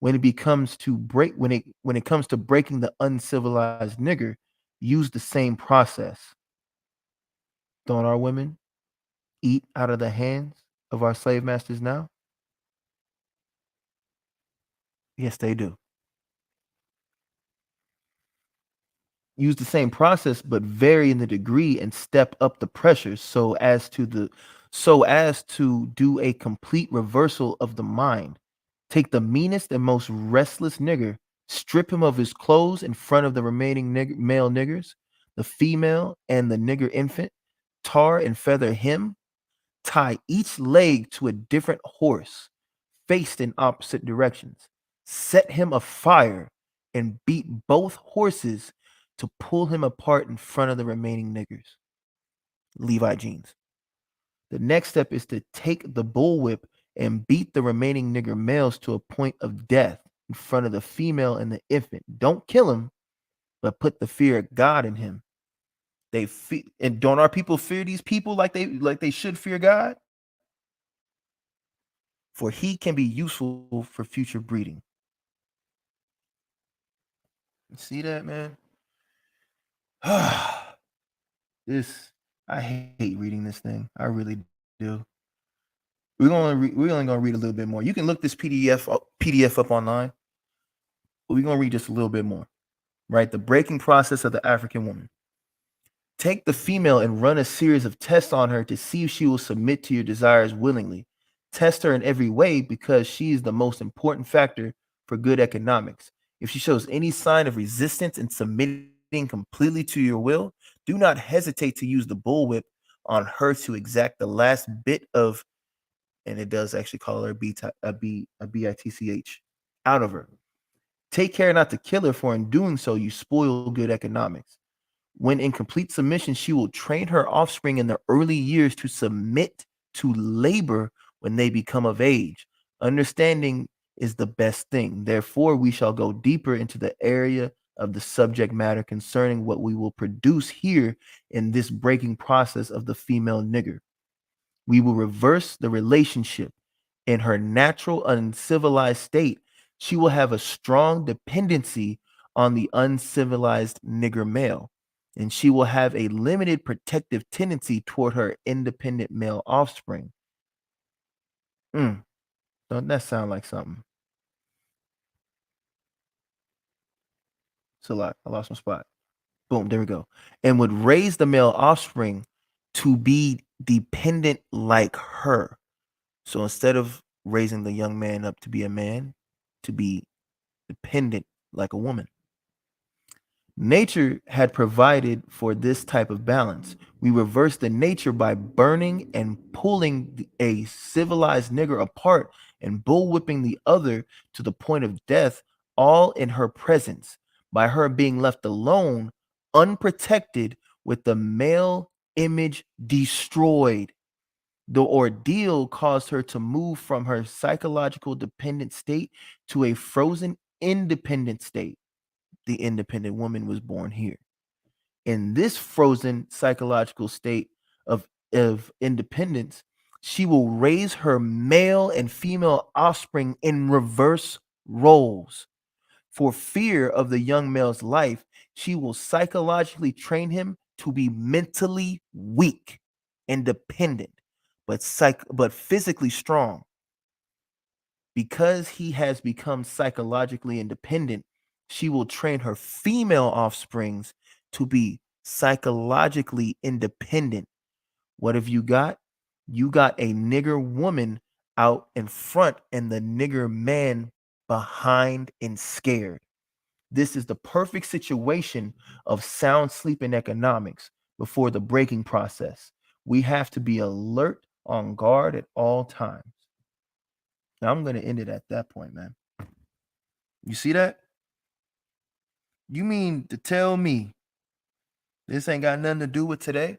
When it comes to breaking the uncivilized nigger, use the same process. Don't our women eat out of the hands of our slave masters now? Yes, they do. Use the same process but vary in the degree and step up the pressure so as to do a complete reversal of the mind. Take the meanest and most restless nigger, strip him of his clothes in front of the remaining male niggers, the female and the nigger infant, tar and feather him, tie each leg to a different horse, faced in opposite directions, set him afire, and beat both horses to pull him apart in front of the remaining niggers. Levi jeans. The next step is to take the bullwhip and beat the remaining nigger males to a point of death in front of the female and the infant. Don't kill him, but put the fear of God in him. And don't our people fear these people like they should fear God? For he can be useful for future breeding. See that, man? This I hate reading this thing. I really do. We're only gonna read a little bit more. You can look this PDF up online, but we're gonna read just a little bit more. Right, the breaking process of the African woman. Take the female and run a series of tests on her to see if she will submit to your desires willingly. Test her in every way because she is the most important factor for good economics. If she shows any sign of resistance and submitting completely to your will, do not hesitate to use the bullwhip on her to exact the last bit of, and it does actually call her bitch, out of her. Take care not to kill her, for in doing so, you spoil good economics. When in complete submission, she will train her offspring in their early years to submit to labor when they become of age. Understanding is the best thing. Therefore, we shall go deeper into the area of the subject matter concerning what we will produce here in this breaking process of the female nigger. We will reverse the relationship. In her natural uncivilized state, she will have a strong dependency on the uncivilized nigger male, and she will have a limited protective tendency toward her independent male offspring. Don't that sound like something? It's a lot. I lost my spot. Boom, there we go. And would raise the male offspring to be dependent like her. So instead of raising the young man up to be a man, to be dependent like a woman. Nature had provided for this type of balance. We reverse the nature by burning and pulling a civilized nigger apart and bullwhipping the other to the point of death, all in her presence, by her being left alone, unprotected, with the male image destroyed. The ordeal caused her to move from her psychological dependent state to a frozen independent state. The independent woman was born here. In this frozen psychological state of independence, she will raise her male and female offspring in reverse roles. For fear of the young male's life, She will psychologically train him to be mentally weak, independent, but physically strong. Because he has become psychologically independent, she will train her female offsprings to be psychologically independent. What have you got? You got a nigger woman out in front and the nigger man behind and scared. This is the perfect situation of sound sleep in economics before the breaking process. We have to be alert, on guard at all times. Now I'm going to end it at that point, man. You see that? You mean to tell me this ain't got nothing to do with today?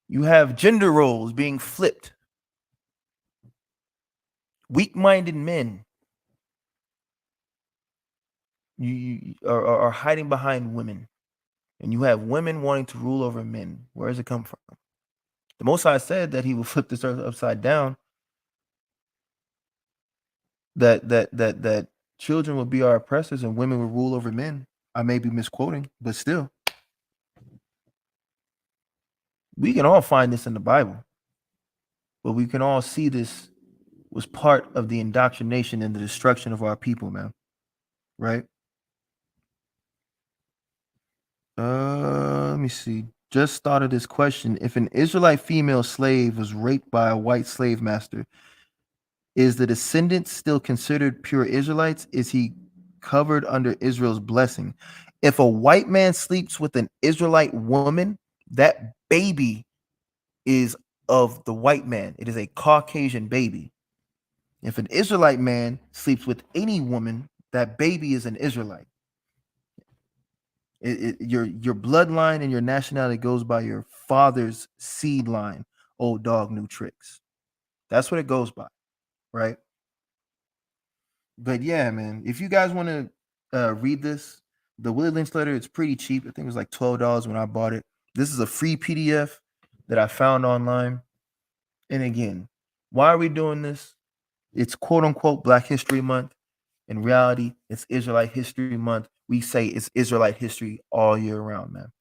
You have gender roles being flipped. Weak-minded men you are hiding behind women. And you have women wanting to rule over men. Where does it come from? The Most High said that he will flip this earth upside down. That children will be our oppressors and women will rule over men. I may be misquoting, but still. We can all find this in the Bible. But we can all see this was part of the indoctrination and the destruction of our people, man. Right? Let me see. Just thought of this question. If an Israelite female slave was raped by a white slave master, is the descendant still considered pure Israelites? Is he covered under Israel's blessing? If a white man sleeps with an Israelite woman, that baby is of the white man. It is a Caucasian baby. If an Israelite man sleeps with any woman, that baby is an Israelite. Your bloodline and your nationality goes by your father's seed line. Old dog, new tricks. That's what it goes by, right? But yeah, man, if you guys want to read this, the Willie Lynch letter, it's pretty cheap. I think it was like $12 when I bought it. This is a free PDF that I found online. And again, why are we doing this? It's quote unquote Black History Month. In reality, it's Israelite History Month. We say it's Israelite history all year round, man.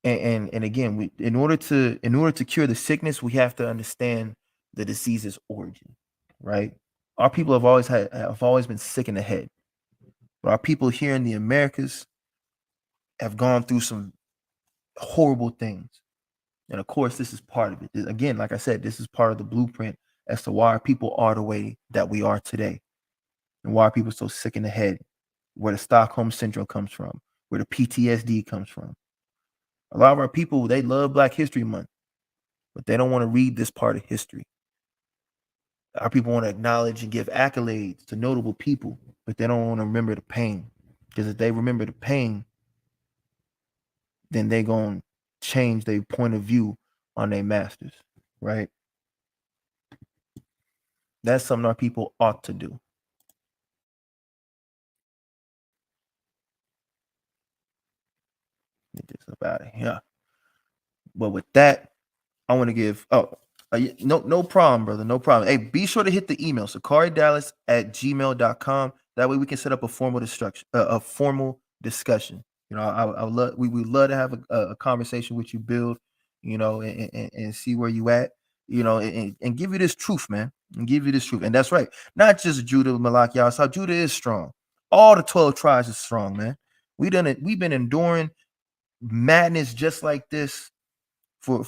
And again, we in order to cure the sickness, we have to understand the disease's origin, right? Our people have always been sick in the head. But our people here in the Americas have gone through some horrible things. And of course, this is part of it. Again, like I said, this is part of the blueprint as to why our people are the way that we are today. And why are people so sick in the head, where the Stockholm syndrome comes from, where the PTSD comes from. A lot of our people, they love Black History Month, but they don't want to read this part of history. Our people want to acknowledge and give accolades to notable people, but they don't want to remember the pain. Because if they remember the pain, then they're going to change their point of view on their masters, right? That's something our people ought to do. Get this up out of here. But with that, I want to give no problem, brother. No problem. Hey, be sure to hit the email, SICARRIDallas@gmail.com. That way we can set up a formal discussion. You know, I would love we would love to have a conversation with you, build, you know, and see where you at, you know, and give you this truth, man. And give you this truth. And that's right. Not just Judah, Malak, Yahweh. Judah is strong. All the 12 tribes is strong, man. We've been enduring madness just like this for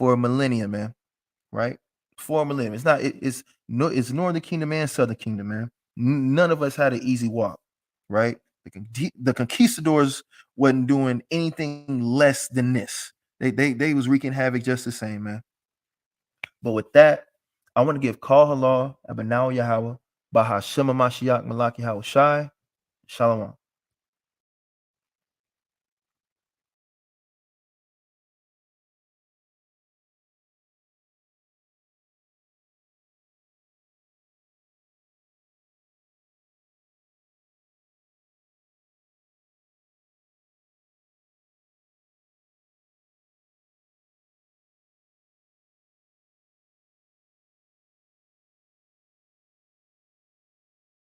a millennia, man. Right? For a millennium. It's northern kingdom and southern kingdom, man. None of us had an easy walk, right? The conquistadors wasn't doing anything less than this. They was wreaking havoc just the same, man. But with that, I want to give Kal Halal, Abanaw Yahweh, Bahashema Mashiach Malaki Hawashai, Shalom.